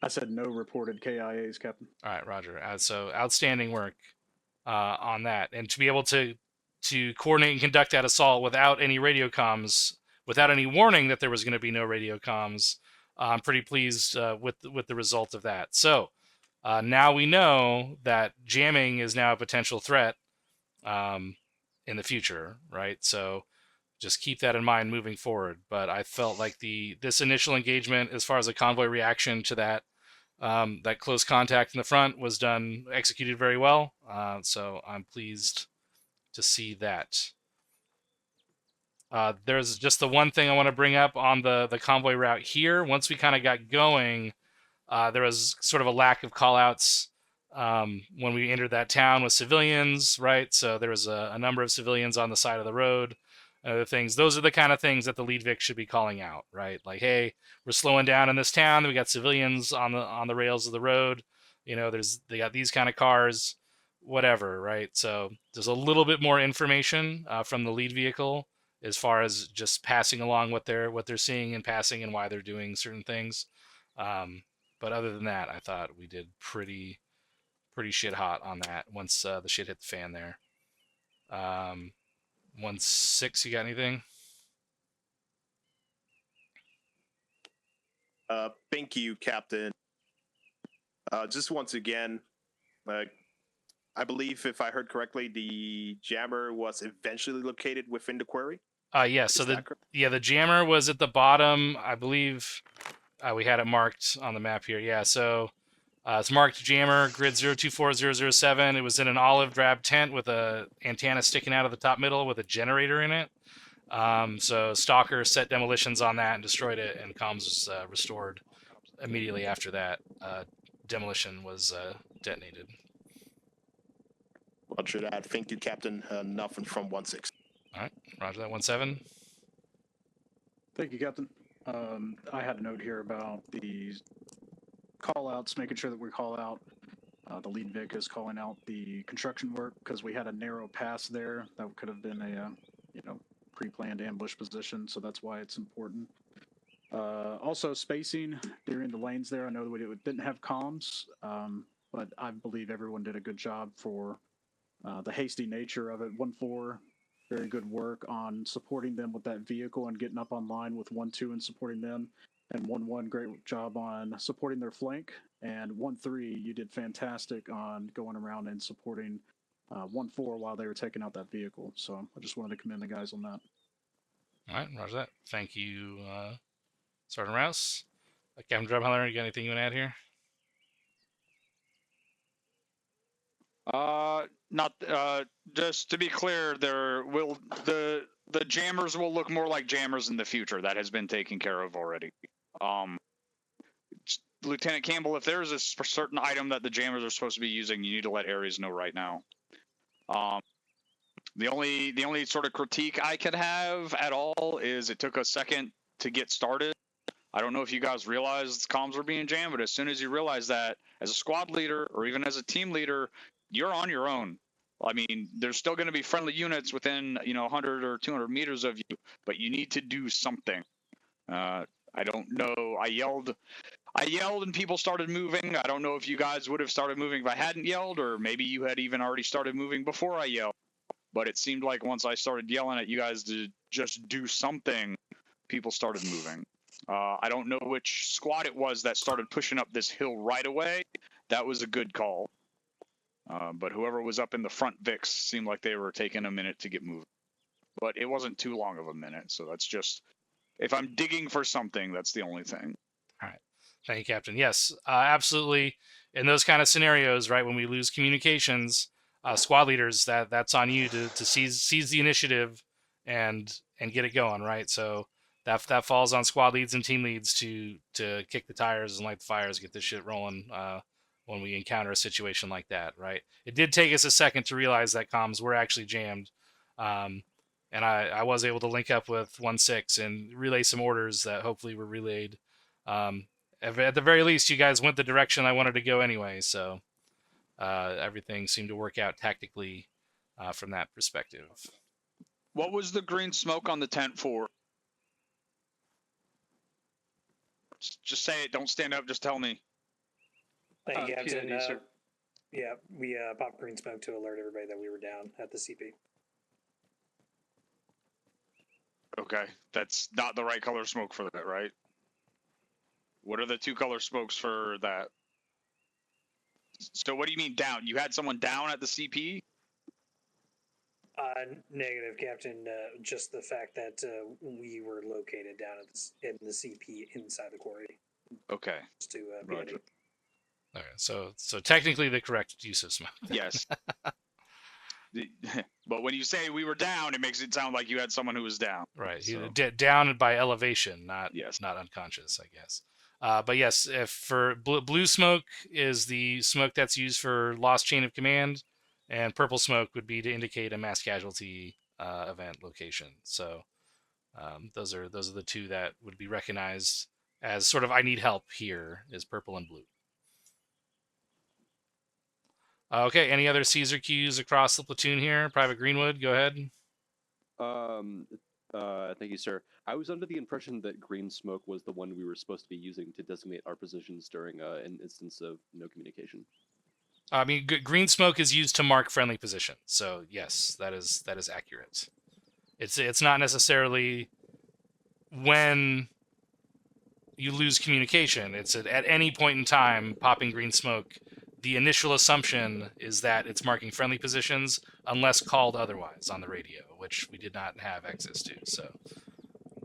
I said no reported KIAs, Captain. All right, Roger. So outstanding work on that, and to be able to coordinate and conduct that assault without any radio comms, without any warning that there was going to be no radio comms, I'm pretty pleased with the result of that. So now we know that jamming is now a potential threat in the future, right? So just keep that in mind moving forward. But I felt like this initial engagement, as far as the convoy reaction to that that close contact in the front, was executed very well. So I'm pleased to see that. There's just the one thing I want to bring up on the convoy route here. Once we kind of got going, there was sort of a lack of callouts when we entered that town with civilians, right? So there was a number of civilians on the side of the road. Other things. Those are the kind of things that the lead Vic should be calling out, right? Like, hey, we're slowing down in this town. We got civilians on the rails of the road. You know, they got these kind of cars, whatever, right? So there's a little bit more information from the lead vehicle as far as just passing along what they're seeing and passing and why they're doing certain things. But other than that, I thought we did pretty shit hot on that once the shit hit the fan there. 1-6, you got anything? Thank you, Captain. Just once again, I believe if I heard correctly, the jammer was eventually located within the quarry. Yeah. So the jammer was at the bottom, I believe. We had it marked on the map here. Yeah. So it's marked jammer grid 024007. It was in an olive drab tent with a antenna sticking out of the top middle with a generator in it. So Stalker set demolitions on that and destroyed it, and comms was restored immediately after that. Demolition was detonated. Roger that. Thank you, Captain. Nothing from 1-6. All right. Roger that. 1-7. Thank you, Captain. I had a note here about the call-outs, making sure that we call out. The lead Vic is calling out the construction work because we had a narrow pass there that could have been a, pre-planned ambush position, so that's why it's important. Also, spacing during the lanes there. I know that we didn't have comms, but I believe everyone did a good job for the hasty nature of it. 1-4, very good work on supporting them with that vehicle and getting up online with 1-2 and supporting them. And 1-1, great job on supporting their flank. And 1-3, you did fantastic on going around and supporting 1-4 while they were taking out that vehicle. So I just wanted to commend the guys on that. All right, roger that. Thank you, Sergeant Rouse. Captain Drumheller, you got anything you want to add here? Not just to be clear, the jammers will look more like jammers in the future. That has been taken care of already. Lieutenant Campbell, if there's a certain item that the jammers are supposed to be using, you need to let Ares know right now. The only sort of critique I could have at all is it took a second to get started. I don't know if you guys realized comms were being jammed, but as soon as you realize that, as a squad leader or even as a team leader, you're on your own. I mean, there's still going to be friendly units within 100 or 200 meters of you, but you need to do something. I don't know. I yelled and people started moving. I don't know if you guys would have started moving if I hadn't yelled, or maybe you had even already started moving before I yelled. But it seemed like once I started yelling at you guys to just do something, people started moving. I don't know which squad it was that started pushing up this hill right away. That was a good call. But whoever was up in the front Vix seemed like they were taking a minute to get moving. But it wasn't too long of a minute, so that's just... If I'm digging for something, that's the only thing. All right. Thank you, Captain. Yes, absolutely. In those kind of scenarios, right, when we lose communications, squad leaders, that's on you to seize the initiative and get it going, right? So that falls on squad leads and team leads to kick the tires and light the fires, get this shit rolling when we encounter a situation like that, right? It did take us a second to realize that comms were actually jammed. And I was able to link up with 1-6 and relay some orders that hopefully were relayed. At the very least, you guys went the direction I wanted to go anyway, so everything seemed to work out tactically from that perspective. What was the green smoke on the tent for? Just say it. Don't stand up. Just tell me. Thank you, Captain. PID, sir. Yeah, we popped green smoke to alert everybody that we were down at the CP. Okay, that's not the right color smoke for that, right? What are the two color smokes for that? So what do you mean down? You had someone down at the CP? Negative, Captain. Just the fact that we were located down at in the CP inside the quarry. Okay. Just to Roger. Okay, so technically the correct use of smoke. Yes. But when you say we were down, it makes it sound like you had someone who was down. Right. So. Down by elevation, not unconscious, I guess. But yes, if for blue smoke is the smoke that's used for lost chain of command, and purple smoke would be to indicate a mass casualty event location. So those are the two that would be recognized as sort of I need help here is purple and blue. Okay, any other Caesar cues across the platoon here? Private Greenwood, go ahead. Thank you, sir. I was under the impression that green smoke was the one we were supposed to be using to designate our positions during an instance of no communication. I mean, green smoke is used to mark friendly positions, so yes, that is accurate. It's not necessarily when you lose communication. It's at any point in time popping green smoke. The initial assumption is that it's marking friendly positions unless called otherwise on the radio, which we did not have access to. So,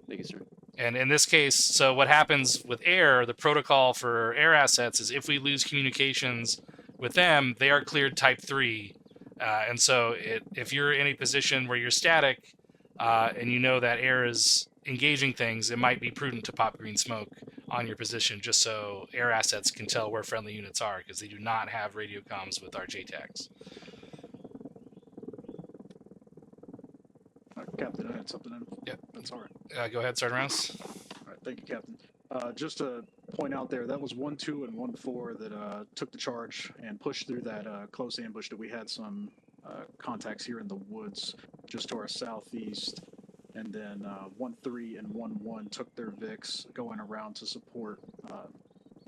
thank you, sir. And in this case, so what happens with air, the protocol for air assets is if we lose communications with them, they are cleared type 3. And so if you're in a position where you're static and you know that air is engaging things, it might be prudent to pop green smoke on your position just so air assets can tell where friendly units are, because they do not have radio comms with our JTACs. Captain, I had something in. Yep. That's all right. Go ahead, Sergeant Rouse. All right, thank you, Captain. Just to point out there, that was 1-2 and 1-4 that took the charge and pushed through that close ambush that we had some contacts here in the woods just to our southeast. And then 1-3 and 1-1 took their VIX going around to support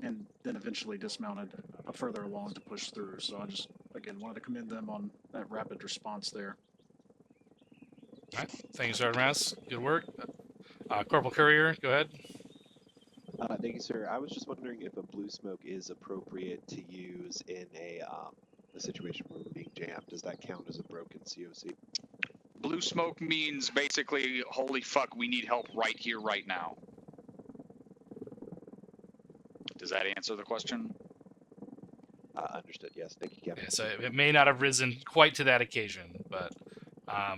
and then eventually dismounted further along to push through. So I just, again, wanted to commend them on that rapid response there. All right. Thank you, Sergeant Rouse. Good work. Corporal Courier, go ahead. Thank you, sir. I was just wondering if a blue smoke is appropriate to use in a situation where we're being jammed. Does that count as a broken COC? Blue smoke means basically, holy fuck, we need help right here, right now. Does that answer the question? Understood, yes. Thank you, Captain. Yeah, so it may not have risen quite to that occasion, but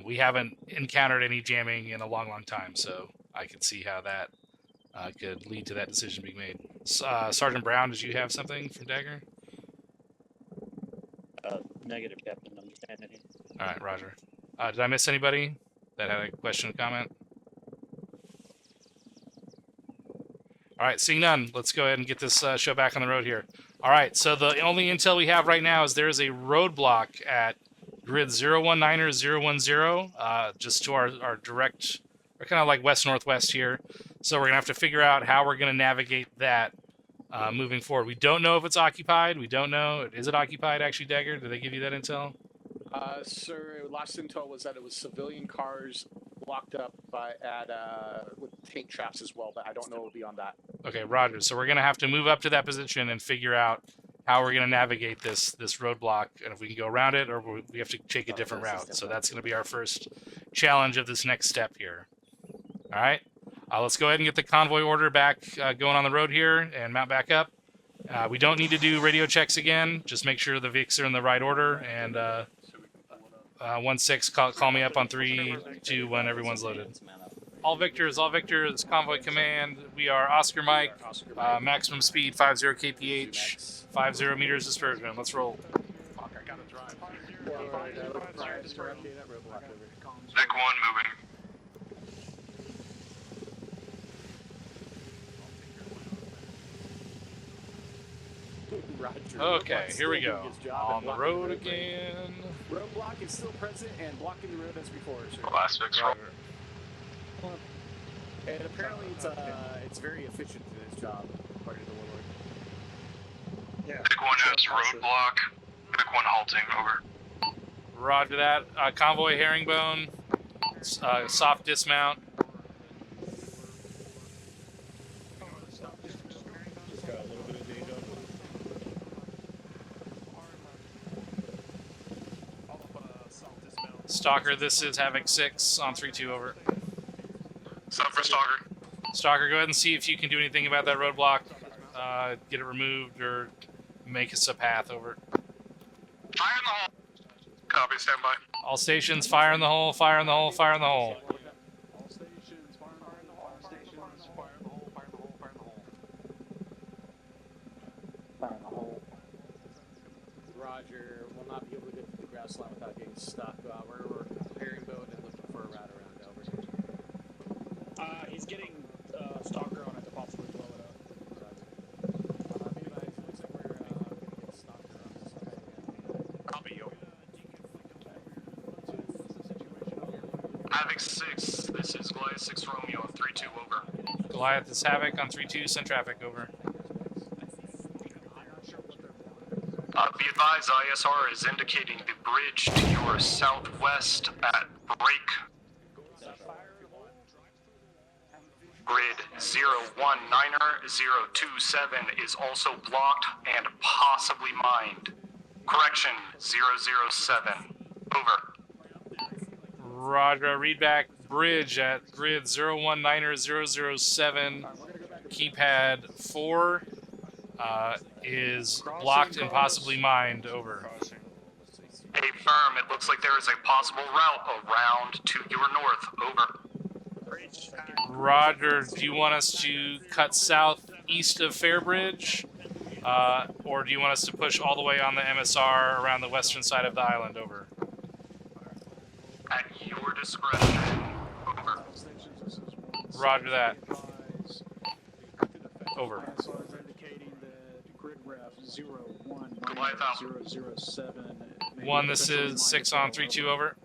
we haven't encountered any jamming in a long, long time, so I could see how that could lead to that decision being made. Sergeant Brown, did you have something from Dagger? Negative, Captain. Understanding. All right, Roger. Did I miss anybody that had a question or comment? All right, seeing none, let's go ahead and get this show back on the road here. All right, so the only intel we have right now is there is a roadblock at grid 019 or 010, just to our direct, or kind of like west-northwest here. So we're going to have to figure out how we're going to navigate that moving forward. We don't know if it's occupied. We don't know. Is it occupied, actually, Dagger? Did they give you that intel? Sir, last intel was that it was civilian cars locked up with tank traps as well, but I don't know beyond that. Okay, Roger. So we're going to have to move up to that position and figure out how we're going to navigate this roadblock, and if we can go around it or we have to take a different route. So that's going to be our first challenge of this next step here. All right. Let's go ahead and get the convoy order back going on the road here and mount back up. We don't need to do radio checks again. Just make sure the VICs are in the right order. And 1-6, call me up on 3, 2, 1. Everyone's loaded. All Victors, convoy command. We are Oscar Mike. Maximum speed 50 kph, 50 meters dispersion. Let's roll. Deck 1 moving. Roger. Okay, here we go. On the road again. Roadblock is still present and blocking the road as before, sir. Last fix roll. And apparently it's very efficient in its job, according to the warlord. Vic 1 has roadblock. Vic 1 halting, over. Roger that. Convoy herringbone. Soft dismount. Just got a little bit of deja vu. Stalker, this is Havoc 6 on 3-2, over. Stop for Stalker. Stalker, go ahead and see if you can do anything about that roadblock. Get it removed or make us a path, over. Fire in the hole. Copy, stand by. All stations, fire in the hole, fire in the hole, fire in the hole. All stations, fire in the hole, all stations, fire in the hole, fire in the hole, fire in the hole. Fire in the hole. Roger, we'll not be able to get to the grass line without getting stuck. We're herringbone and looking for a route around, over. He's getting Stalker on it to possibly blow it up. Copy, yo. Havoc 6, this is Goliath 6 Romeo on 3-2, over. Goliath is Havoc on 3-2, send traffic, over. Be advised, ISR is indicating the bridge to your southwest at break. Grid 019er027 is also blocked and possibly mined. Correction, 007. Over. Roger, read back bridge at grid 019er007. Keypad 4 is blocked and possibly mined, over. Affirm, it looks like there is a possible route around to your north, over. Roger, do you want us to cut southeast of Fairbridge? Or do you want us to push all the way on the MSR around the western side of the island, over? At your discretion, over. Roger that. Over. Indicating that grid ref 0190007. 1, this is 6 on 3-2, over.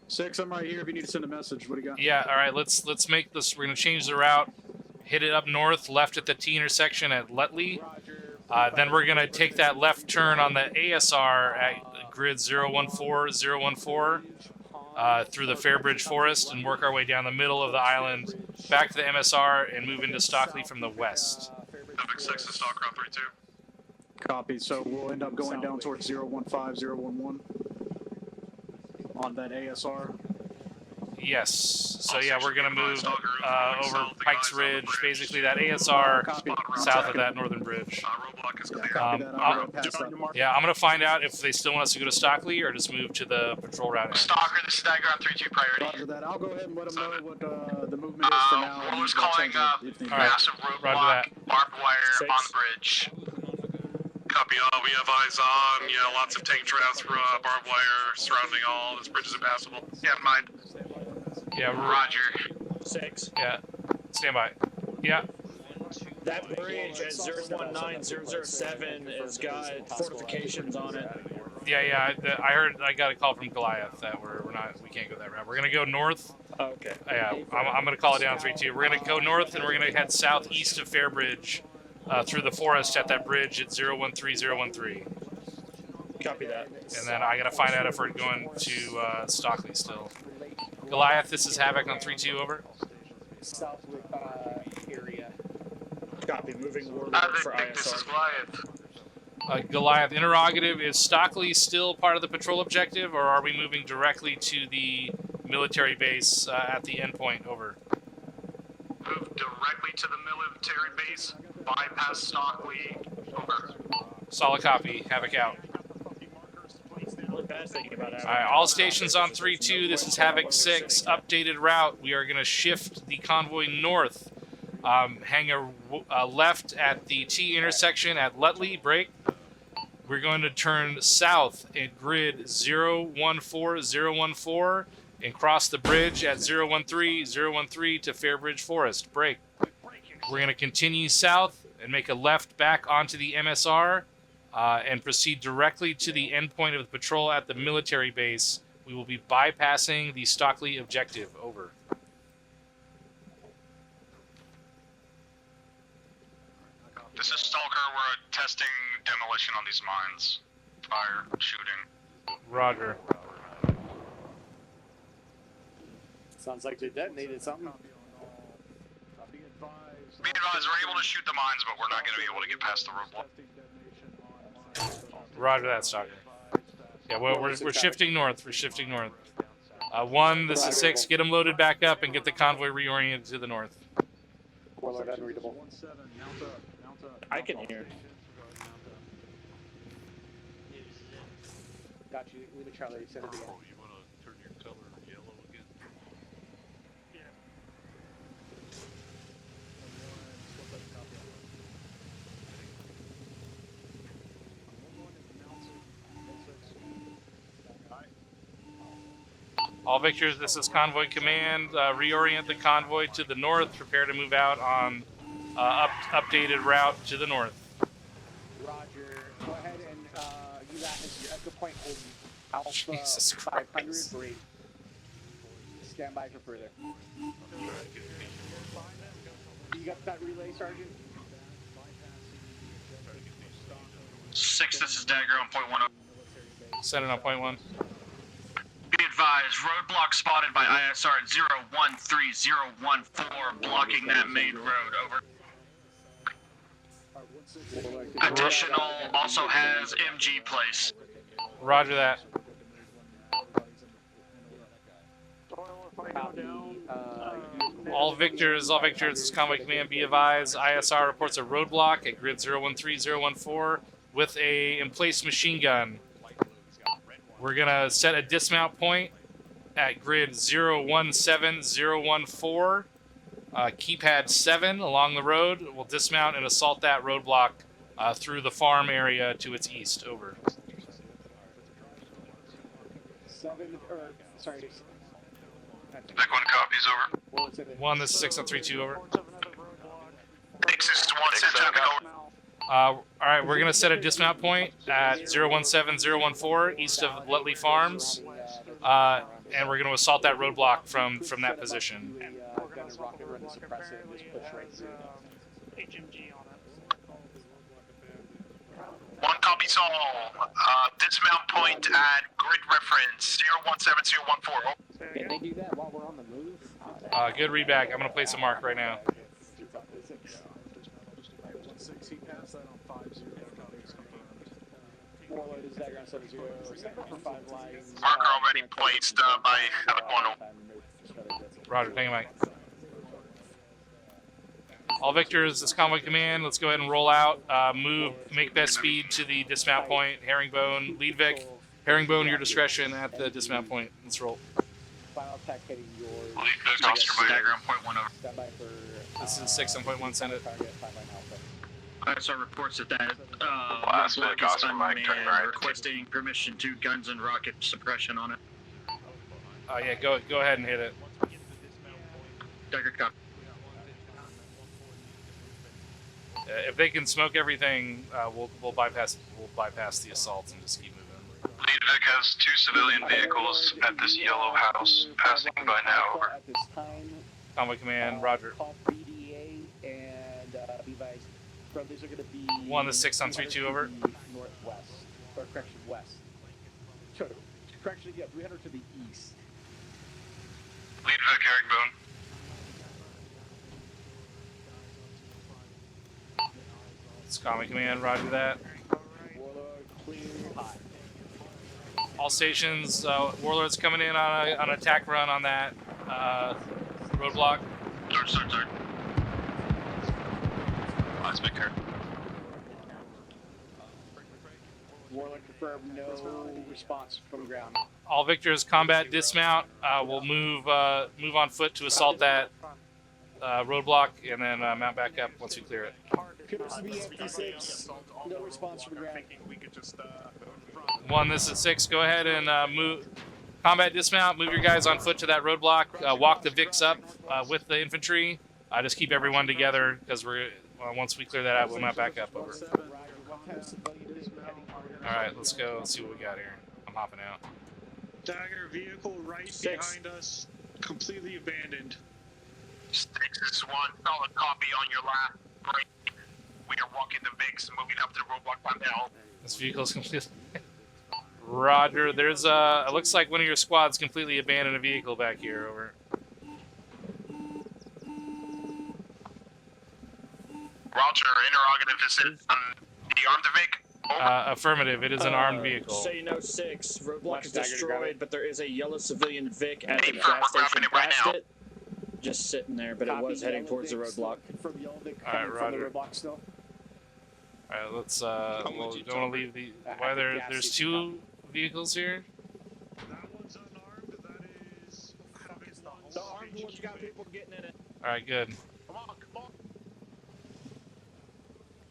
Six, I'm right here if you need to send a message. What do you got? Yeah, all right, let's make this. We're going to change the route. Hit it up north, left at the T intersection at Letley. Then we're going to take that left turn on the ASR at grid 014014 through the Fairbridge Forest and work our way down the middle of the island, back to the MSR, and move into Stockley from the west. Havoc 6 is Stalker on 3-2. Copy. So we'll end up going down towards 015011 on that ASR. Yes. So yeah, we're gonna move over Pikes Ridge, basically that ASR south of that northern bridge. Roadblock is clear. Yeah, I'm gonna find out if they still want us to go to Stockley or just move to the patrol route. Stalker, this is Dagger on 3-2 priority. Roger that. I'll go ahead and let them know what the movement is for now. Roller's calling up massive roadblock, barbed wire on the bridge. Copy all, we have eyes on, yeah, lots of tank traps, barbed wire surrounding all, this bridge is impassable. Yeah, mind. Yeah, Roger. 6. Yeah, stand by. Yeah. That bridge at 019007 has got fortifications on it. Yeah. I heard. I got a call from Goliath that we can't go that route. We're gonna go north. Okay. Yeah, I'm gonna call it down 3-2. We're gonna go north and we're gonna head southeast of Fairbridge, through the forest at that bridge at 013013. Copy that. And then I gotta find out if we're going to Stockley still. Goliath, this is Havoc on 3-2, over. South area. Copy, moving warlord for ISR. This is Goliath. Goliath, interrogative, is Stockley still part of the patrol objective, or are we moving directly to the military base at the endpoint, over? Move directly to the military base, bypass Stockley, over. Solid copy, Havoc out. Alright, all stations on 3-2, this is Havoc 6, updated route. We are going to shift the convoy north, hang a left at the T intersection at Letley, break. We're going to turn south at grid 014014 and cross the bridge at 013013 to Fairbridge Forest, break. We're going to continue south and make a left back onto the MSR. And proceed directly to the endpoint of the patrol at the military base. We will be bypassing the Stockley objective, over. This is Stalker. We're testing demolition on these mines. Fire, shooting. Roger. Sounds like they detonated something. Be advised, we're able to shoot the mines, but we're not going to be able to get past the roadblock. Roger that, Stalker. Yeah, we're shifting north. We're shifting north. 1, this is 6. Get them loaded back up and get the convoy reoriented to the north. Warlord unreadable. I can hear. Got you. Leave it, Charlie. Send it again. You want to turn your color yellow again? All Victors, this is Convoy Command. Reorient the convoy to the north. Prepare to move out on updated route to the north. Roger. Go ahead and use that as your echo point. Hold Alpha Jesus 500. Christ. Great. Stand by for further. You got that relay, Sergeant? 6, this is Dagger on point 1. Send it on point 1. Be advised, roadblock spotted by ISR at 013014, blocking that main road. Over. Additional also has MG place. Roger that. All Victors, this is Convoy Command. Be advised, ISR reports a roadblock at grid 013014 with a in-place machine gun. We're going to set a dismount point at grid 017014, keypad 7 along the road. We'll dismount and assault that roadblock through the farm area to its east. Over. 7, or, sorry. Back 1 copies, over. 1, this is 6132, over. 6, this is 1, 6, over. Alright, we're going to set a dismount point at 017014 east of Lutley Farms. And we're going to assault that roadblock from that position. HMG on it. 1 copies all. Dismount point at grid reference 017014. Can they do that while we're on the move? Good readback. I'm going to place a mark right now. Warlord is Dagger on 70. For 5 lines. Marker already placed by Havoc 1. Roger, thank you, Mike. All Victors, this Convoy Command. Let's go ahead and roll out. Make best speed to the dismount point. Herringbone, lead Vic. Herringbone, your discretion at the dismount point. Let's roll. Final attack hitting yours. Lead Vic, officer by Dagger on point 1 over. Stand by for. This is 6 on point 1. Send it. Target 5 line Alpha. ISR reports that roadblock is unmanned, requesting permission to guns and rocket suppression on it. Yeah, go ahead and hit it. Dagger copy. If they can smoke everything, we'll bypass the assaults and just keep moving. Lead Vic has 2 civilian vehicles at this yellow house passing by now. Over. At this time, Convoy Command, Roger. call BDA and be advised. These are going to be 1 to 6 on 3-2, over. Northwest, or correction, west. Correction, yeah, 300 to the east. Lead Vic, Herringbone. It's Convoy Command, Roger that. Warlord, clear, high. All stations, Warlord's coming in on an attack run on that roadblock. Sorry. Let's make her. Warlord confirmed, no response from ground. All Victors, combat dismount. We'll move on foot to assault that roadblock and then mount back up once we clear it. Appears to be FT6, no response from ground. 1, this is 6. Go ahead and move. Combat dismount. Move your guys on foot to that roadblock. Walk the Vicks up with the infantry. Just keep everyone together because we're once we clear that out, we'll mount back up. Over. All right, let's go. Let's see what we got here. I'm hopping out. Dagger vehicle right behind us, completely abandoned. 6 is 1. Solid copy on your left. Break. We are walking the VIX, moving up to the roadblock by now. This vehicle's completely... Roger, there's it looks like one of your squads completely abandoned a vehicle back here, over. Roger, interrogative, is it the armed VIC? Affirmative, it is an armed vehicle. Say no 6. Roadblock is destroyed, but there is a yellow civilian Vic at Hey, the firm, gas we're station grabbing it right past now. it. Just sitting there, but it was heading towards the roadblock. Confirm yellow Vic All right, coming from the Roger. roadblock still. Alright, let's, well, don't want to leave the... Why there's two vehicles here? The armed one's got people getting in it. Alright, good.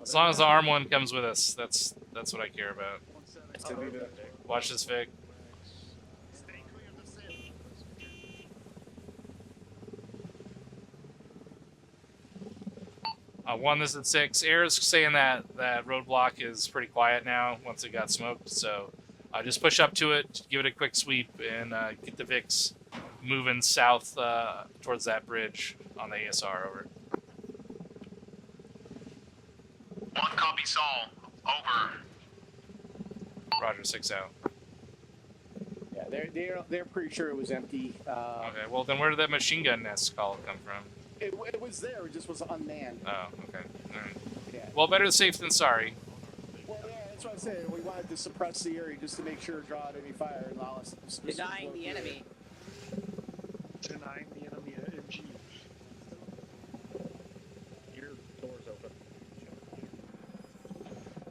As long as the armed one comes with us, that's what I care about. Watch this, Vic. One, this is at 6. Air's saying that roadblock is pretty quiet now once it got smoked, so just push up to it, give it a quick sweep, and get the VIX moving south towards that bridge on the ASR, over. One copy, Saul. Over. Roger, 6 out. Yeah, they're pretty sure it was empty. Okay, well then where did that machine gun nest call come from? It was there, it just was unmanned. Oh, okay. Alright. Yeah. Well, better safe than sorry. Well, yeah, that's what I said. We wanted to suppress the area just to make sure it draw out any fire and allow us to Denying the enemy. Denying the enemy an MG. Your door's open.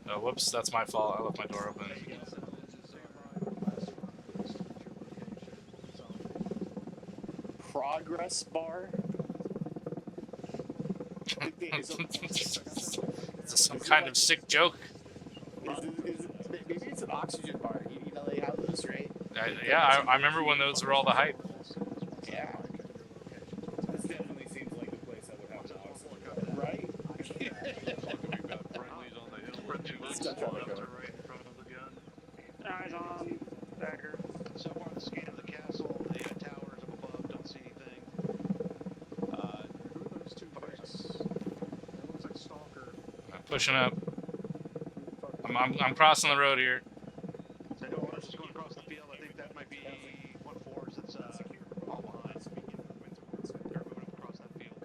Oh, whoops, that's my fault. I left my door open. Progress bar. Is this some kind of sick joke? Maybe it's an oxygen bar. You know they have those, right? Yeah, I remember when those were all the hype. Yeah. This definitely seems like the place that would have an oxygen bar. Right? Eyes on dagger. So far, the scan of the castle, the towers up above, don't see anything. Who are those two bikes? It looks like Stalker. I'm pushing up. I'm crossing the road here. So no one's just going across the field. I think that might be one force that's all behind. They're moving across that field.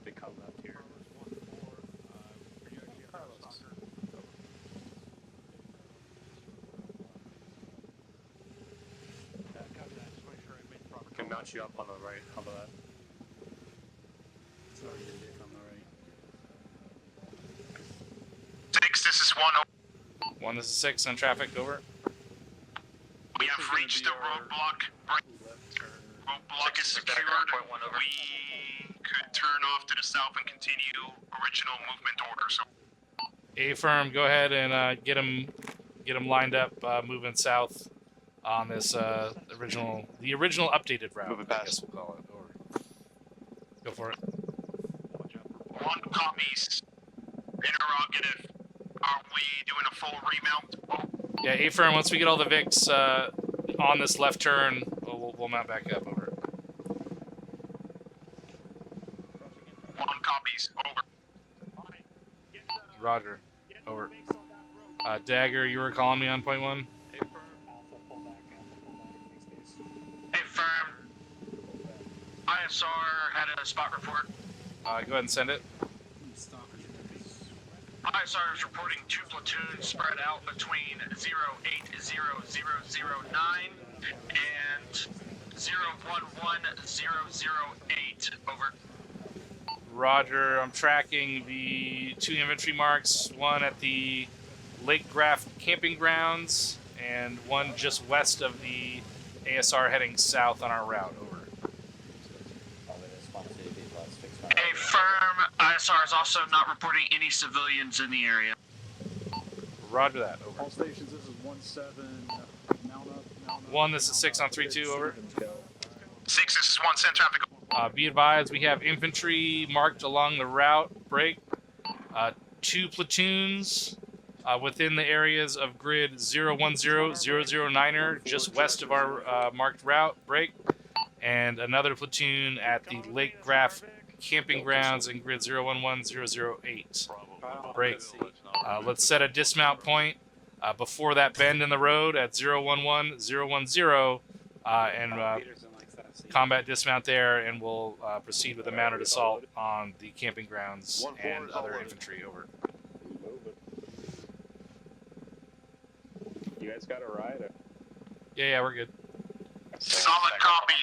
They come up here. Can mount you up on the right. How about that? Sorry, on the right. 6, this is 1. 1, this is 6 on traffic, over. We have reached the roadblock. Roadblock is secured. We could turn off to the south and continue original movement order. So, A-firm, go ahead and get them lined up, moving south on this the original updated route. Moving I past. guess we'll call it. Over. Go for it. 1 copies. Interrogative. Are we doing a full remount? Yeah, A-firm, once we get all the VICs on this left turn, we'll mount back up, over. 1 copies. Over. Roger, over. Dagger, you were calling me on point 1? Hey, firm. ISR had a spot report. Go ahead and send it. ISR is reporting 2 platoons spread out between 080009 and 011008. Over. Roger, I'm tracking the 2 infantry marks, one at the Lake Graft camping grounds, and one just west of the ASR heading south on our route, over. Hey, Confirm. ISR is also not reporting any civilians in the area. Roger that. Over. All stations, this is 1-7. Mount up. 1, this is 6 on 3-2. Over. 6, this is 1, send traffic. Be advised, we have infantry marked along the route. Break. 2 platoons within the areas of grid 010-009er, just west of our marked route. Break. And another platoon at the Lake Graph camping grounds in grid 011-008. Break. Let's set a dismount point before that bend in the road at 011-010 and combat dismount there, and we'll proceed with a mounted assault on the camping grounds and other infantry. Over. You guys got a ride? Yeah, we're good. Solid copy.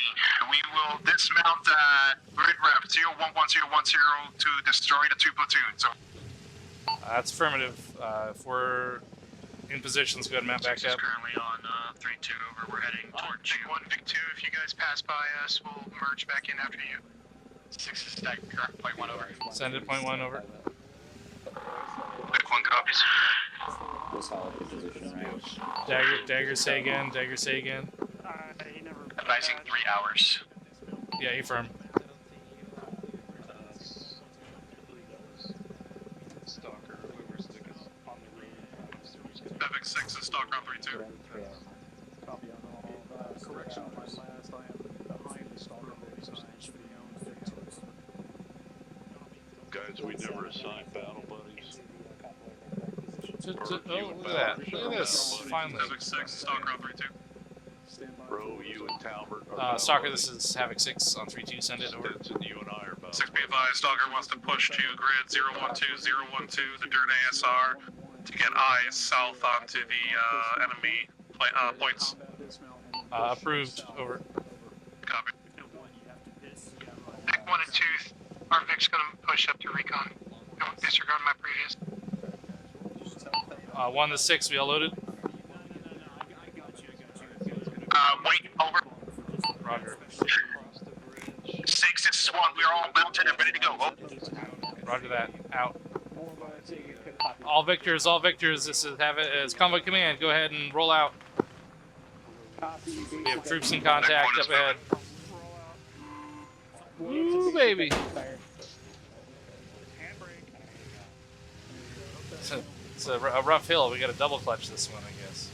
We will dismount grid rep 011-010 to destroy the 2 platoons. So. That's affirmative. If we're in position, let's go ahead and mount back up. Currently on 3-2. Over. We're heading towards you. 1, Vic 2. If you guys pass by us, we'll merge back in after you. 6 is stack. Point 1 over. Send it. Point 1 over. Vic 1 copies. Dagger, say again. Dagger, say again. Advising 3 hours. Yeah, affirm. Stalker, whoever's on the road. Havoc 6 is Stalker on 3-2. Copy on all. Correction on my last. I am behind the stalker Guys, we never assigned battle buddies. Oh, look at that. Look at this. Finally. Havoc 6 is Stalker on 3-2. Bro, you and Talbert. Stalker, this is Havoc 6 on 3-2. Send it over. You and I are about. 6 be advised, Stalker wants to push to grid 012-012 to Dirt ASR to get eyes south onto the enemy points. Approved. Over. Copy. Vic 1 and 2. Our Vic's gonna push up to recon. Don't disregard my previous. 1 to 6, we all loaded. Wait, over. Roger. 6, this is 1. We're all mounted and ready to go. Roger that. Out. All victors. This is convoy command. Go ahead and roll out. We have troops in contact up ahead. Woo, baby. It's a rough hill. We got to double clutch this one, I guess.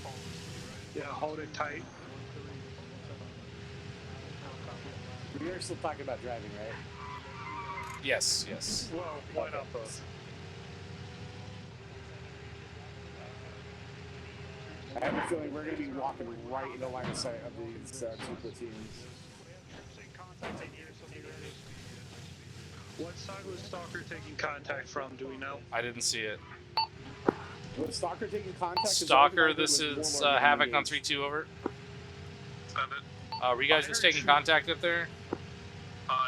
Yeah, hold it tight. We are still talking about driving, right? Yes. Well, why not both? I have a feeling we're going to be walking right in the line of sight of these 2 platoons. What side was Stalker taking contact from? Do we know? I didn't see it. Was Stalker taking contact? Stalker, this is Havoc on 3-2, over. Send it. Were you guys just taking contact up there?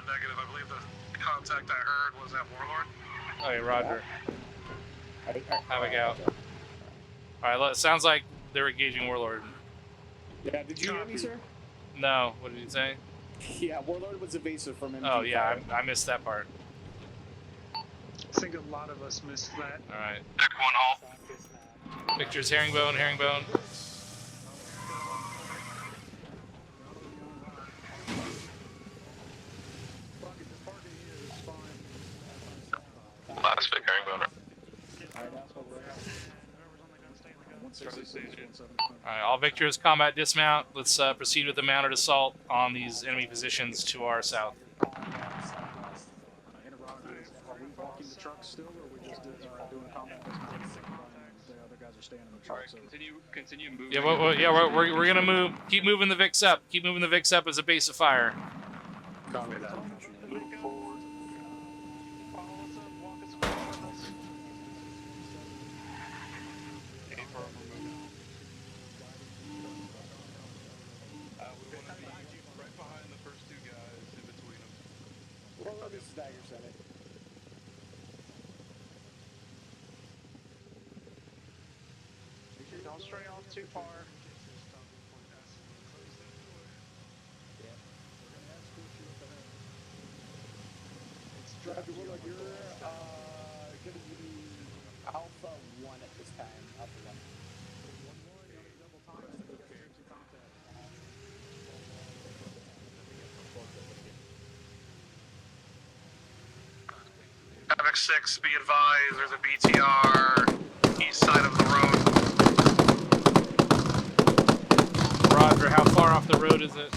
Negative. I believe the contact I heard was at Warlord. Okay, roger. Havoc out. Alright, sounds like they're engaging Warlord. Yeah, did you hear me, sir? No, what did he say? Yeah, Warlord was evasive from MG. Oh, yeah, I missed that part. I think a lot of us missed that. Alright. Vic 1 halt. Victor's herringbone. Last Vic herringbone. Alright, all victors, combat dismount. Let's proceed with the mounted assault on these enemy positions to our south. Are we walking the truck still, or are we just doing combat? The other guys are staying in the truck. So. Continue moving. Yeah, we're gonna move. Keep moving the Vics up. Keep moving the Vics up as a base of fire. Copy that. Move forward. Follow us up, walk us forward. We want to be right behind the first 2 guys, in between them. Well, this is Dagger Senate. Don't stray off too far. Roger, Warlord, you're going to be Alpha 1 at this time. Alpha 1. Havoc 6, be advised, there's a BTR east side of the road. Roger, how far off the road is it?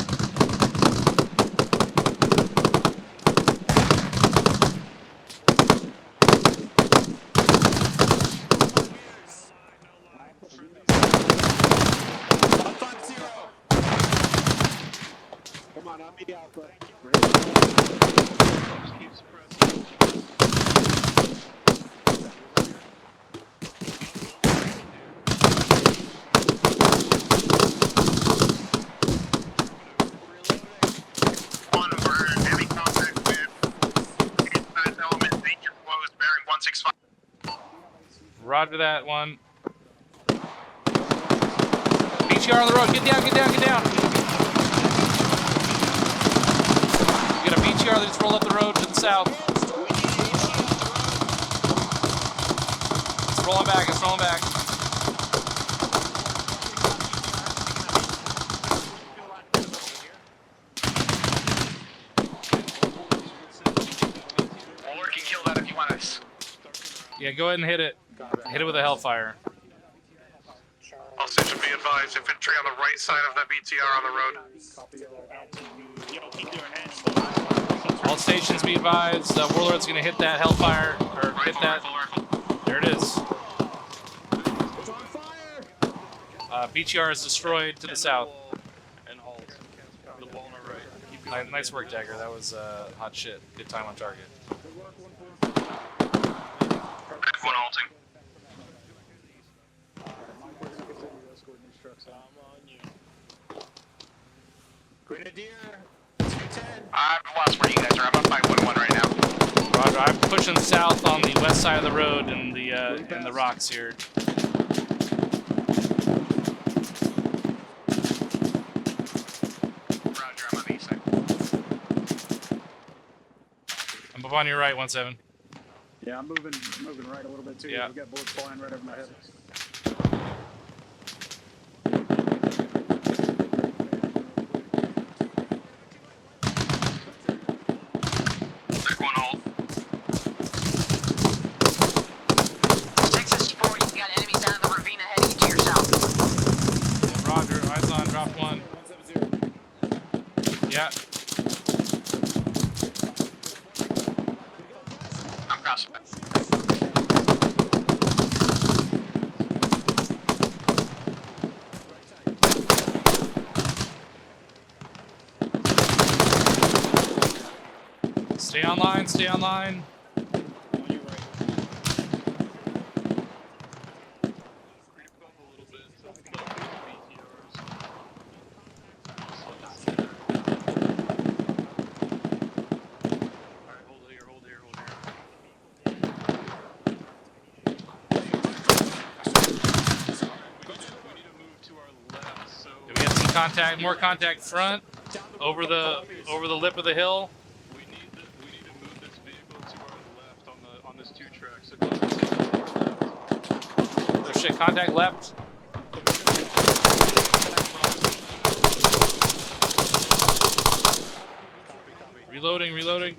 Come on, I'll be Alpha. One, we're in heavy contact with inside element, danger close, bearing 165. Roger that one. BTR on the road. Get down, get down, get down. You got a BTR that just rolled up the road to the south. It's rolling back, it's rolling back. Warlord can kill that if you want us. Yeah, go ahead and hit it. Hit it with a Hellfire. All station be advised, infantry on the right side of that BTR on the road. All stations be advised. Warlord's going to hit that Hellfire, or hit that. There it is. BTR is destroyed to the south. Nice work, Dagger. That was hot shit. Good time on target. One halting. Grenadier, I've lost where you guys are. I'm up by 1-1 right now. Roger, I'm pushing south on the west side of the road in the rocks here. Roger, I'm on the east side. I'm up on your right, 1-7. Yeah, I'm moving right a little bit too. Yeah. We got bullets flying right over my head. Take one hold. Texas 4, you've got enemies down in the ravine heading to your south. Yeah, Roger, eyes on, drop one. Yeah. I'm crossing. Stay online, stay online. Do we get some contact, more contact front, over the lip of the hill? We need to move this vehicle to our left on this 2 tracks. Oh shit, contact left. Reloading, reloading.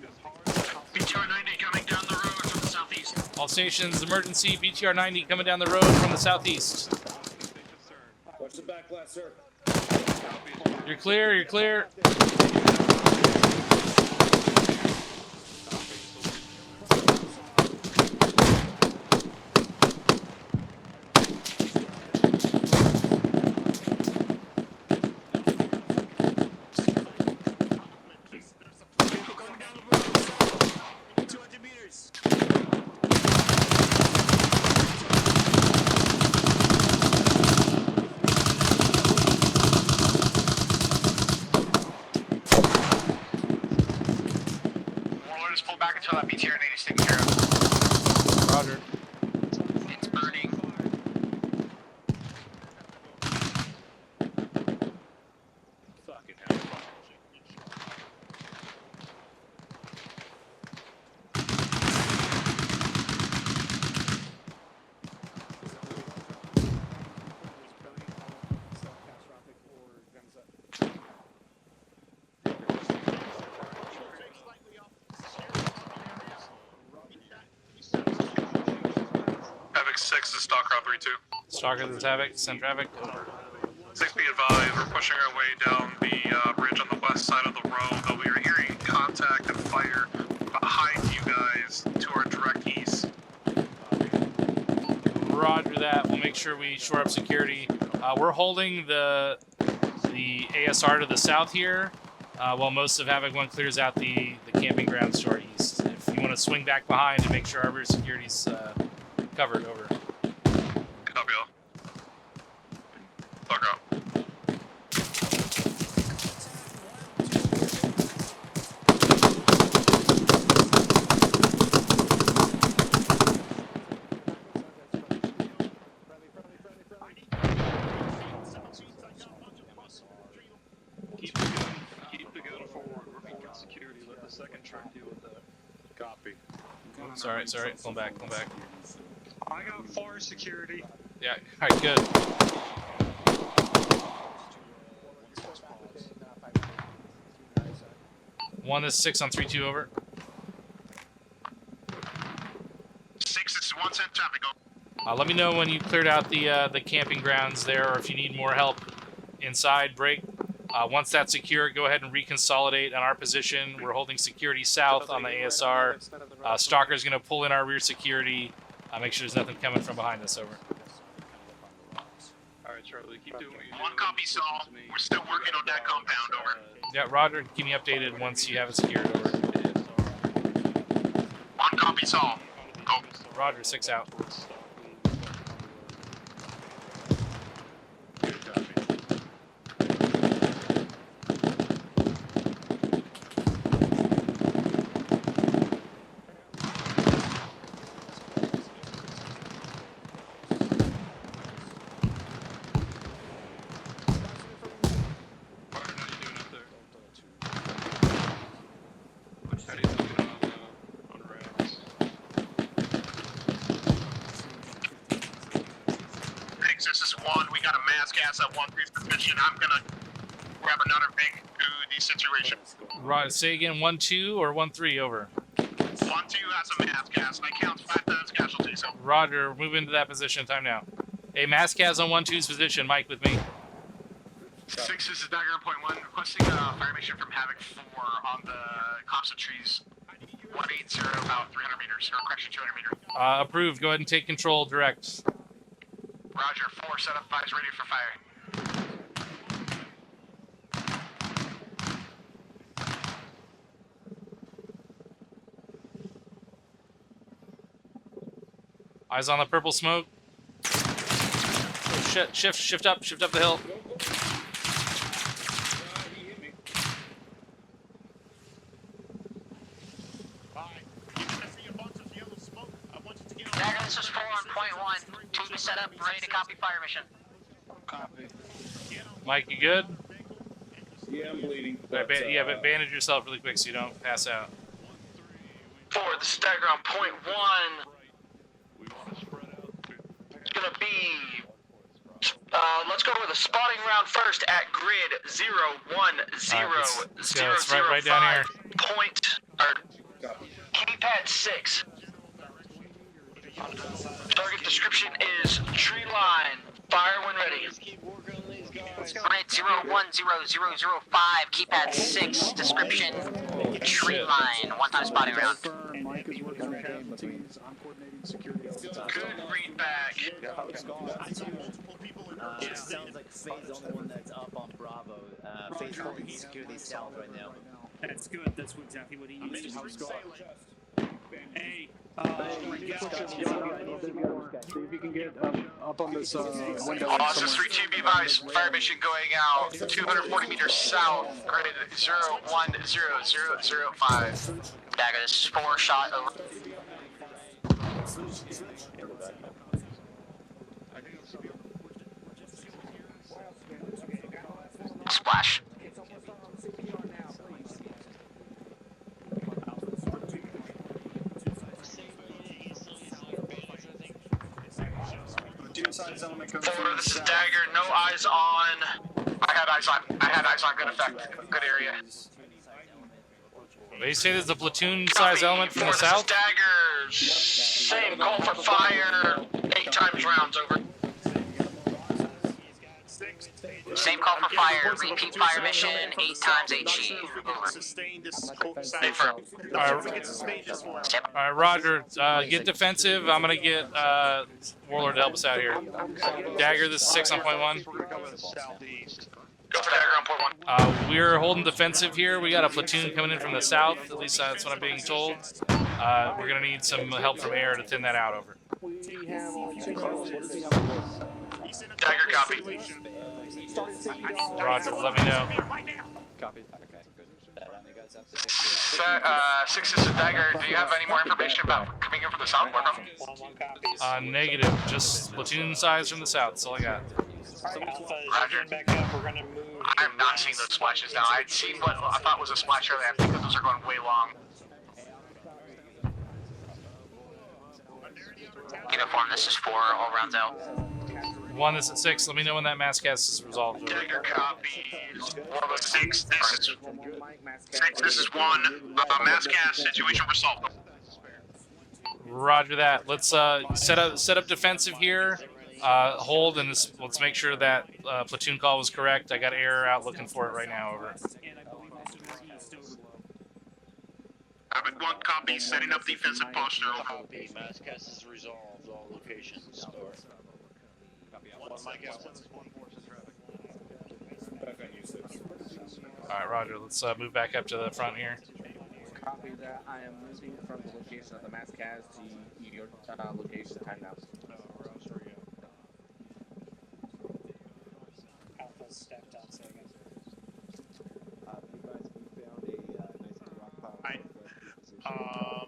BTR 90 coming down the road from the southeast. All stations, emergency, BTR 90 coming down the road from the southeast. Watch the back glass, sir. You're clear, you're clear. Warlord is pulled back until that BTR 90 is taken care of. Roger. It's burning. Fucking hell. 6 is Stalker on 3-2. Stalker, this is Havoc. Send traffic. Over. 6 be advised, we're pushing our way down the bridge on the west side of the road, though we are hearing contact and fire behind you guys to our direct east. Roger that. We'll make sure we shore up security. We're holding the ASR to the south here, while most of Havoc 1 clears out the camping grounds to our east. If you want to swing back behind and make sure our rear security's covered, over. Copy all. Fuck out. Keep the gun forward. We're full security. Let the second truck deal with that. Copy. Sorry. Pull back. I got far security. Yeah, alright, good. One is 6 on 3-2, over. 6 is 1 cent traffic. Let me know when you cleared out the camping grounds there, or if you need more help inside. Break. Once that's secure, go ahead and reconsolidate on our position. We're holding security south on the ASR. Stalker's going to pull in our rear security. Make sure there's nothing coming from behind us, over. Alright, Charlie, keep doing what you do. 1 copy, Saul. We're still working on that compound, over. Yeah, Roger, keep me updated once you have it secured, over. 1 copy, Saul. Go. Roger, 6 out. This is 1. We got a mass gas at 1 brief position. I'm gonna grab another big to the situation. Right, say again, 1-2 or 1-3, over. 1-2 has a mass gas. I count 5 times casualties. So. Roger, move into that position. Time now. Hey, Maskaz on 1-2's position. Mike with me. 6, this is Dagger on point 1. Requesting a fire mission from Havoc 4 on the copse of trees. 180, about 300 meters, or correction, 200 meters. Approved. Go ahead and take control direct. Roger, 4, set up 5's ready for firing. Eyes on the purple smoke. Oh, shit, shift up the hill. Dagger, this is 4 on point 1. Tube is set up, ready to copy fire mission. Copy. Mike, you good? Yeah, I'm bleeding. Right, but bandage yourself really quick so you don't pass out. 4, this is Dagger on point 1. It's gonna be... let's go with a spotting round first at grid 010 Let's right down here. point, or keypad 6. Target description is tree line. Fire when ready. Grid 010005, keypad 6, description, tree line. One-time spotting round. Mike is working on casualties. I'm coordinating security all the time. Good read back. It sounds like Faye's the only one that's up on Bravo. Faye's holding security south right now. That's good. That's exactly what he needs to do. Hey, See if you can get up on this window. This is 3-2, be advised. Fire mission going out 240 meters south, grid 010005. Dagger, this is 4 shot over. Splash. Forward, this is Dagger, no eyes on. I had eyes on, good effect, good area. They say there's a platoon size element from the This south? is Dagger, Same, call for fire, 8 times rounds, over. Same call for fire, repeat fire mission, 8 times HE, over. Alright, Roger, get defensive. I'm gonna get Warlord to help us out here. Dagger, this is 6 on point 1. Go for Dagger on point 1. We're holding defensive here. We got a platoon coming in from the south. At least that's what I'm being told. We're gonna need some help from air to thin that out, over. Dagger, copy. Roger, let me know. Copy. Okay, good. 6 is a Dagger. Do you have any more information about coming in from the south? Where from? Negative. Just platoon size from the south. That's all I got. Roger. I have not seen those splashes now. I'd seen what I thought was a splash earlier. I think that those are going way long. Uniform, this is 4, all rounds out. 1, this is 6. Let me know when that mass cast is resolved. Dagger copies. Warlord 6, this is 1. Mass cast situation resolved. Roger that. Let's set up defensive here. Hold and let's make sure that platoon call was correct. I got air out looking for it right now. Over. Havoc 1 copy, setting up defensive posture. Copy. Mass cast is resolved. All locations. Alright, Roger. Let's move back up to the front here. Copy that. I am moving from the location of the mass cast to your location time now. Alpha's stepped up, so I guess.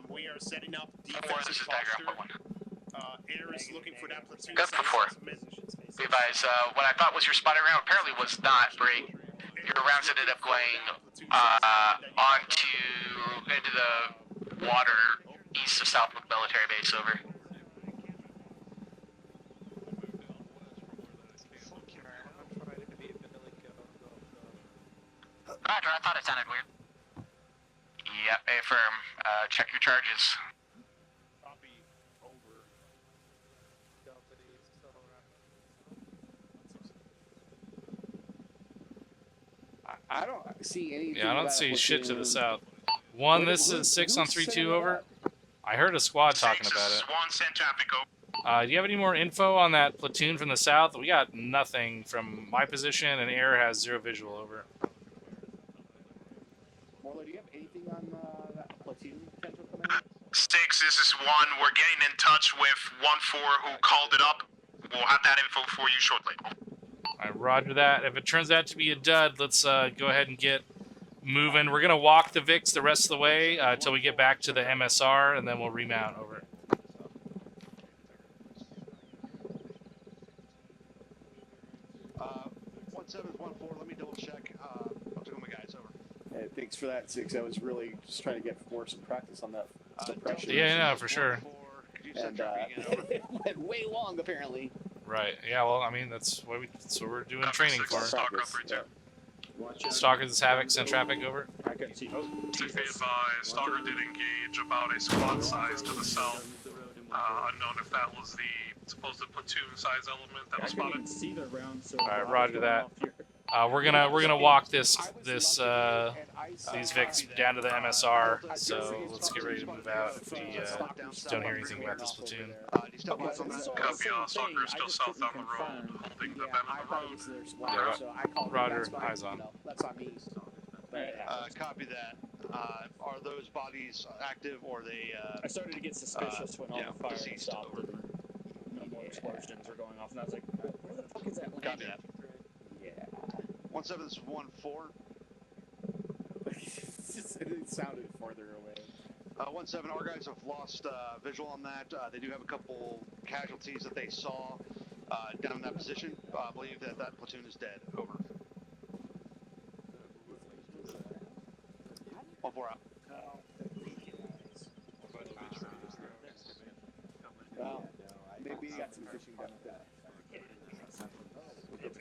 We are setting up defensive posture. Air is looking for that platoon. Good for 4. Be advised, what I thought was your spotting round apparently was not break. Your rounds ended up going into the water east of Southwood Military Base, over. Roger, I thought it sounded weird. Yep, affirm. Check your charges. I don't see anything. Yeah, I don't see shit to the south. 1, this is 6 on 3-2, over. I heard a squad talking about it. 1, send traffic, over. Do you have any more info on that platoon from the south? We got nothing from my position, and air has 0 visual, over. Morlo, do you have anything on that platoon potential coming in? 6, this is 1. We're getting in touch with 1-4 who called it up. We'll have that info for you shortly. Alright, roger that. If it turns out to be a dud, let's go ahead and get moving. We're going to walk the VIX the rest of the way until we get back to the MSR, and then we'll remount, over. One 714. Let me double check. I'll check on my guys, over. Hey, thanks for that, 6. I was really just trying to get some practice on that suppression. Yeah, for sure. And it went way long, apparently. Right. Yeah, well, I mean, that's what we're doing training for. Stalker, this is Havoc, send traffic, over. To be advised, Stalker did engage about a squad size to the south. Unknown if that was the supposed platoon size element that was spotted. Alright, roger that. We're gonna walk these VICs down to the MSR, so let's get ready to move out if we don't hear anything about this platoon. Copy, Stalker is still south on the road, holding the bend of the road. Yeah, roger, eyes on. That's on me. Copy that. Are those bodies active, or they? I started to get suspicious when all the fire deceased, stopped and no more explosions were going off, and I was like, where the fuck is that landing? Copy that. Yeah. 17 is 1-4. It sounded farther away. 1-7, our guys have lost visual on that. They do have a couple casualties that they saw down in that position. I believe that platoon is dead. Over. 1-4 out. Well, maybe got some fishing done with that.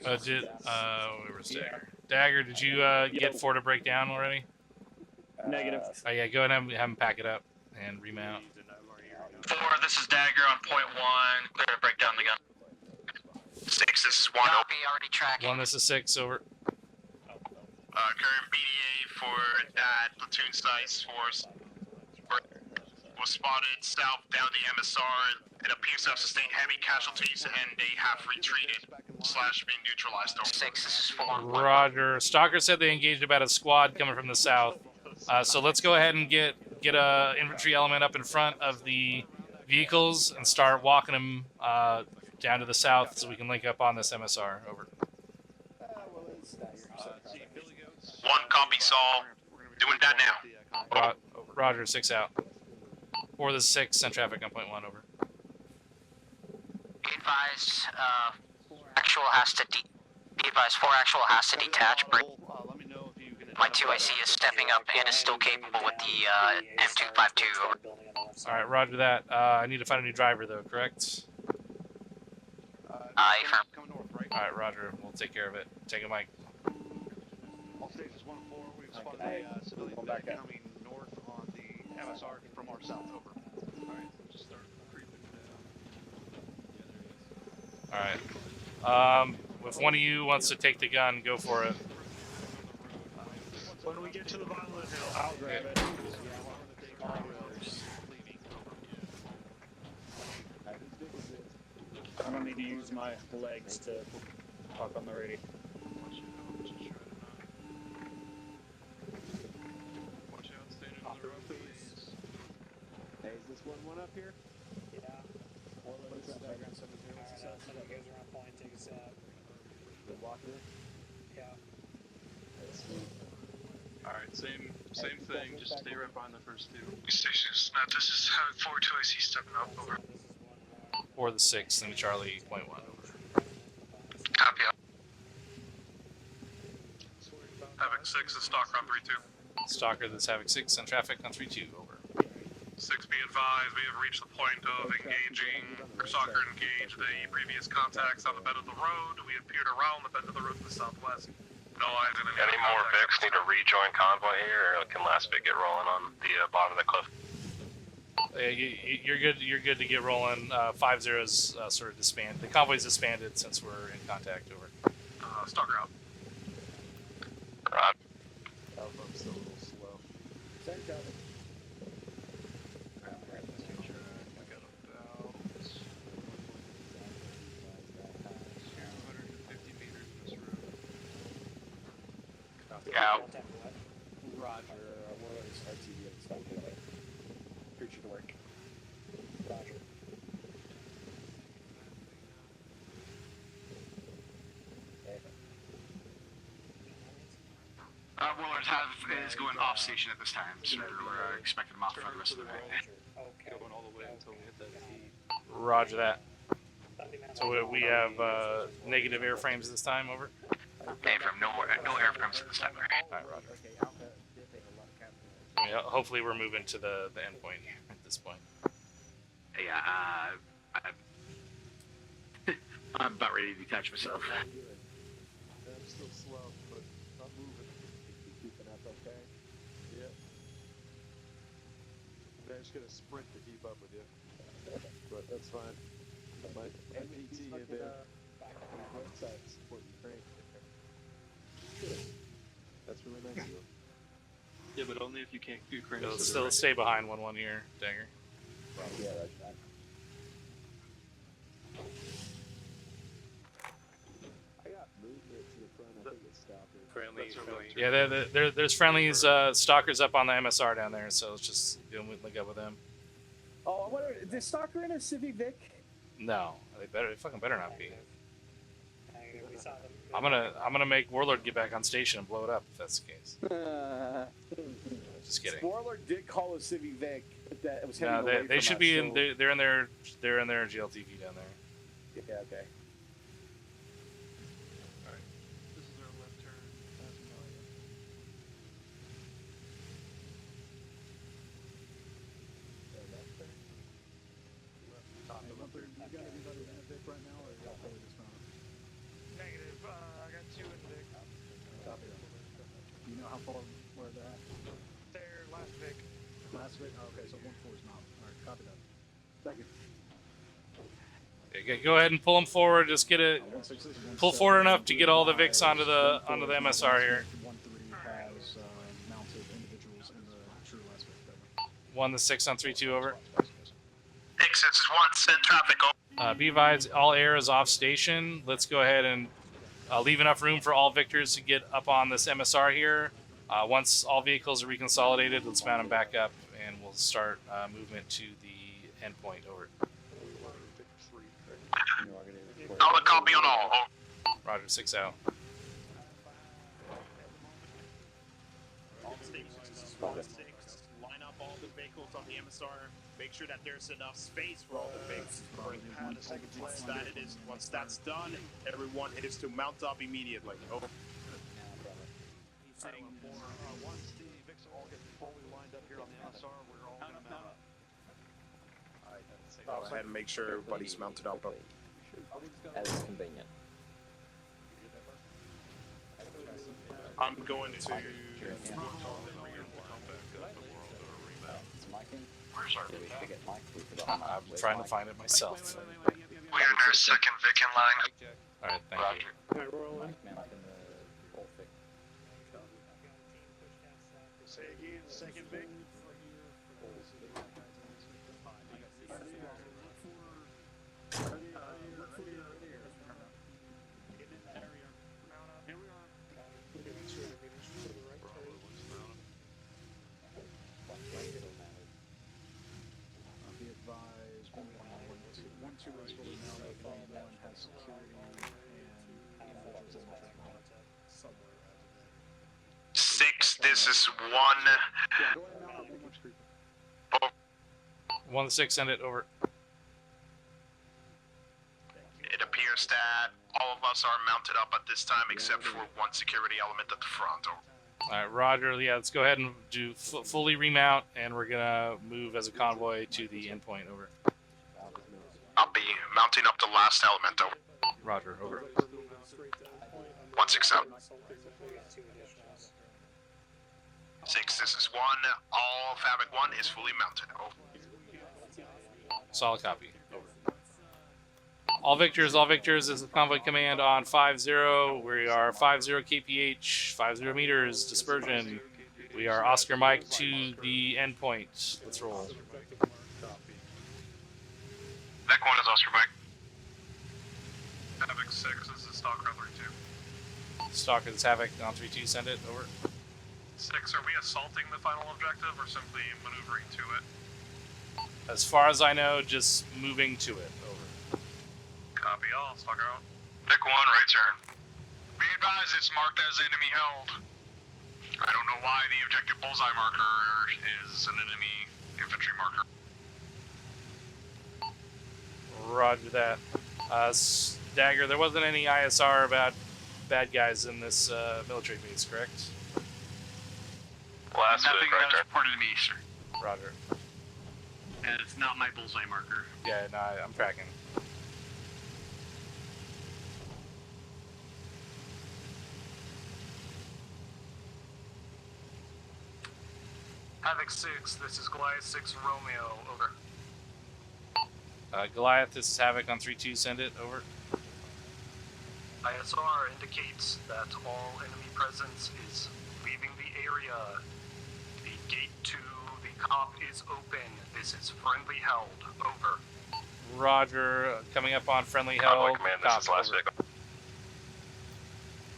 Where was Dagger? Dagger, did you get 4 to break down already? Negative. Oh yeah, go ahead and have him pack it up and remount. 4, this is Dagger on point 1. Clear to break down the gun. 6, this is 1. Copy, already tracking. 1, this is 6, over. Current BDA for that platoon size force was spotted south down the MSR. It appears to have sustained heavy casualties and they have retreated / been neutralized. 6, this is 4. Roger. Stalker said they engaged about a squad coming from the south. So let's go ahead and get a infantry element up in front of the vehicles and start walking them down to the south so we can link up on this MSR. Over. 1 copy, Saul. Doing that now. Roger, 6 out. 4, this is 6, send traffic on point 1, over. Be advised, 4 actual has to detach. My 2IC is stepping up and is still capable with the M252. Over. Alright, roger that. I need to find a new driver, though, correct? Affirm. Alright, roger. We'll take care of it. Take a mic. All stations 1-4, we've spotted a civilian coming north on the MSR from our south. Over. Alright, just start creeping down. Alright. If one of you wants to take the gun, go for it. When we get to the bottom of the hill, I'll grab it. I don't need to use my legs to talk on the radio. Hey, is this one up here? Yeah. What is that background 70? Somebody goes around point, take us out. The walker? Yeah. Alright, same thing, just stay right behind the first 2. Stations, this is Havoc 4, 2IC stepping up, over. 4, the 6, and Charlie, point 1, over. Copy. Havoc 6 is Stalker on 3-2. Stalker, this is Havoc 6, send traffic on 3-2, over. 6, be advised, we have reached the point of engaging, or Stalker engaged the previous contacts on the bed of the road. We appeared around the bed of the road to the southwest. No eyes in Any more Vics need to rejoin convoy here, or can last Vic get rolling on the bottom of the cliff? You're good. You're good to get rolling. 5-0's sort of disbanded. The convoy's disbanded since we're in contact. Over. Stalker out. Right. I'm still a little slow. Same cover. Out. Roger. What is RTV and stuff? Preacher to work. Roger. Warlord is going off station at this time, so we're expecting him off for the rest of the night. Going all the way until we hit that feed. Roger that. So we have negative airframes this time. Over. Affirm, no airframes at this time. Alright, roger. Yeah, hopefully we're moving to the end point here at this point. Yeah, I'm about ready to detach myself. I'm still slow, but I'm moving. Keeping up okay? Yeah. I'm just gonna sprint to keep up with you. But that's fine. My MPT in there. Website support Ukraine. That's really nice of you. Yeah, but only if you can't Ukraine. Still stay behind 1-1 here, Dagger. Yeah, that's right. I got movement to the front. I think it's stopping. Yeah, there's friendlies, stalkers up on the MSR down there, so let's just link up with them. Oh, I wonder, is Stalker in a Civic Vic? No, they fucking better not be. I'm gonna make Warlord get back on station and blow it up if that's the case. Just kidding. Warlord did call a Civic Vic that was heading No, away they from should us, be so... in. They're in their GLTV down there. Yeah, okay. This is our left turn. You got anybody in Vic right now, or y'all probably just found them? Negative. I got 2 in Vic. Copy that. Do you know how far where they're at? They're last Vic. Last Vic? Oh, okay, so 1-4 is not. Alright, copy that. Go ahead and pull them forward. Just get it. Pull forward enough to get all the Vics onto the MSR here. 1-3 has mounted individuals in the true last Vic. 1-6 on 3-2 over. X, this is 1, send traffic over. B-Vise, all air is off station. Let's go ahead and leave enough room for all Victors to get up on this MSR here. Once all vehicles are reconsolidated, let's mount them back up, and we'll start movement to the endpoint. Over. Solid copy on all. Over. Roger, 6 out. All stations, this is 1-6. Line up all the vehicles on the MSR. Make sure that there's enough space for all the vehicles. Once that's done, everyone is to mount up immediately. Over. He's saying once the Vics all get fully lined up here on the MSR, we're all going to mount up. Go ahead and make sure everybody's mounted up. As convenient. I'm going to. Where's our I'm trying to find it myself. We are under second Vic in line. Alright, thank you. Say again, second Vic. Be advised, 1-2 is fully mounted, 1 has security and individuals in the track somewhere. 6, this is 1. 1-6, send it over. It appears that all of us are mounted up at this time except for one security element at the front. Over. Alright, Roger. Yeah, let's go ahead and do fully remount, and we're gonna move as a convoy to the endpoint. Over. I'll be mounting up the last element. Over. Roger. Over. 1-6 out. 6, this is 1. All of Havoc 1 is fully mounted. Over. Solid copy. Over. All Victors is the convoy command on 5-0. We are 5-0 KPH, 50 meters, dispersion. We are Oscar Mike to the endpoint. Let's roll. Deck 1 is Oscar Mike. Havoc 6, this is Stalker 3-2. Stalker is Havoc on 3-2, send it, over. 6, are we assaulting the final objective or simply maneuvering to it? As far as I know, just moving to it, over. Copy all, Stalker out. Deck 1, right turn. Be advised, it's marked as enemy held. I don't know why the objective bullseye marker is an enemy infantry marker. Roger that. Dagger, there wasn't any ISR about bad guys in this military base, correct? Last Nothing that was reported to me, sir. Roger. And it's not my bullseye marker. Yeah, no, I'm tracking. Havoc 6, this is Goliath 6 Romeo, over. Goliath, this is Havoc on 3-2, send it, over. ISR indicates that all enemy presence is leaving the area. The gate to the cop is open. This is friendly held, over. Roger, coming up on friendly held. Command, this is last Vic.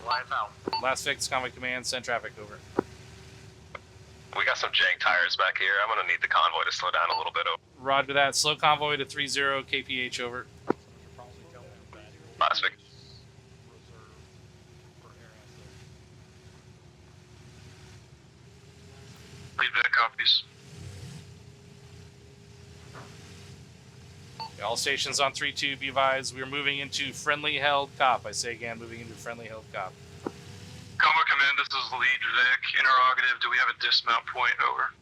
Goliath out. Last fix, convoy command, send traffic, over. We got some jank tires back here. I'm gonna need the convoy to slow down a little bit. Over. Roger that. Slow convoy to 3-0 KPH, over. Last Vic. Lead Vic copies. All stations on 3-2, be advised. We're moving into friendly held cop. I say again, moving into friendly held cop. Convoy command, this is lead Vic. Interrogative, do we have a dismount point? Over.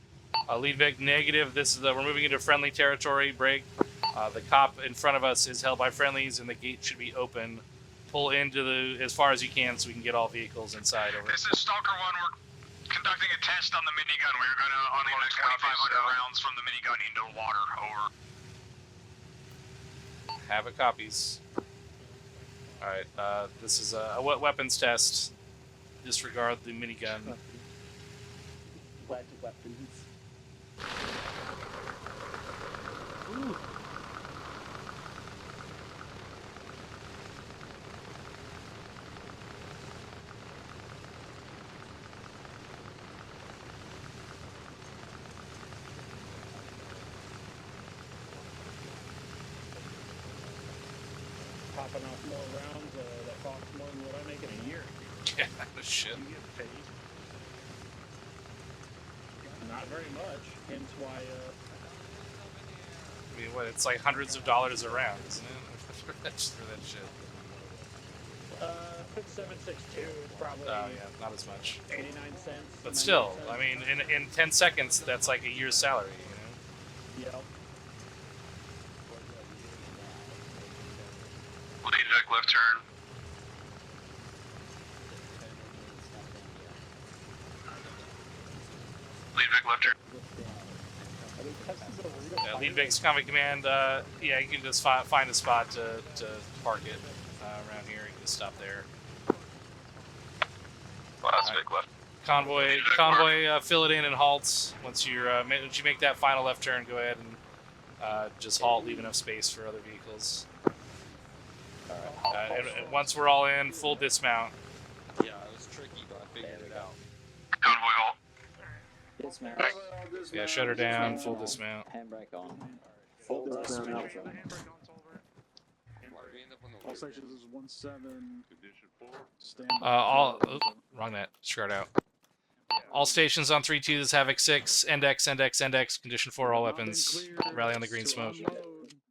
Lead Vic, negative. This is we're moving into friendly territory. Break. The cop in front of us is held by friendlies, and the gate should be open. Pull into as far as you can, so we can get all vehicles inside. Over. This is Stalker 1. We're conducting a test on the minigun. We're going to unload 2,500 rounds from the minigun into the water. Over. Havoc copies. Alright, this is a weapons test. Disregard the minigun. Wet weapons. Ooh. Popping off more rounds that cost more than what I make in a year. Yeah, shit. You get paid. Not very much, hence why, I mean, what, it's like hundreds of dollars a round, isn't it? for that shit. 762 is probably. Oh, yeah, not as much. 89 cents. But still, I mean, in 10 seconds, that's like a year's salary, you know? Yep. Lead Vic, left turn. Lead Vic, left turn. Yeah, Lead Vic's Convoy Command, yeah, you can just find a spot to park it around here. You can just stop there. Last Vic, left. Convoy, fill it in and halts. Once you make that final left turn, go ahead and just halt, leave enough space for other vehicles. And once we're all in, full dismount. Yeah, it was tricky, but I figured it out. Convoy halt. Dismount. Yeah, shutter down, full dismount. Handbrake on. Full dismount. All stations is 17. Wrong net. Discard out. All stations on 3-2. This Havoc 6. Index. Condition 4. All weapons. Rally on the green smoke.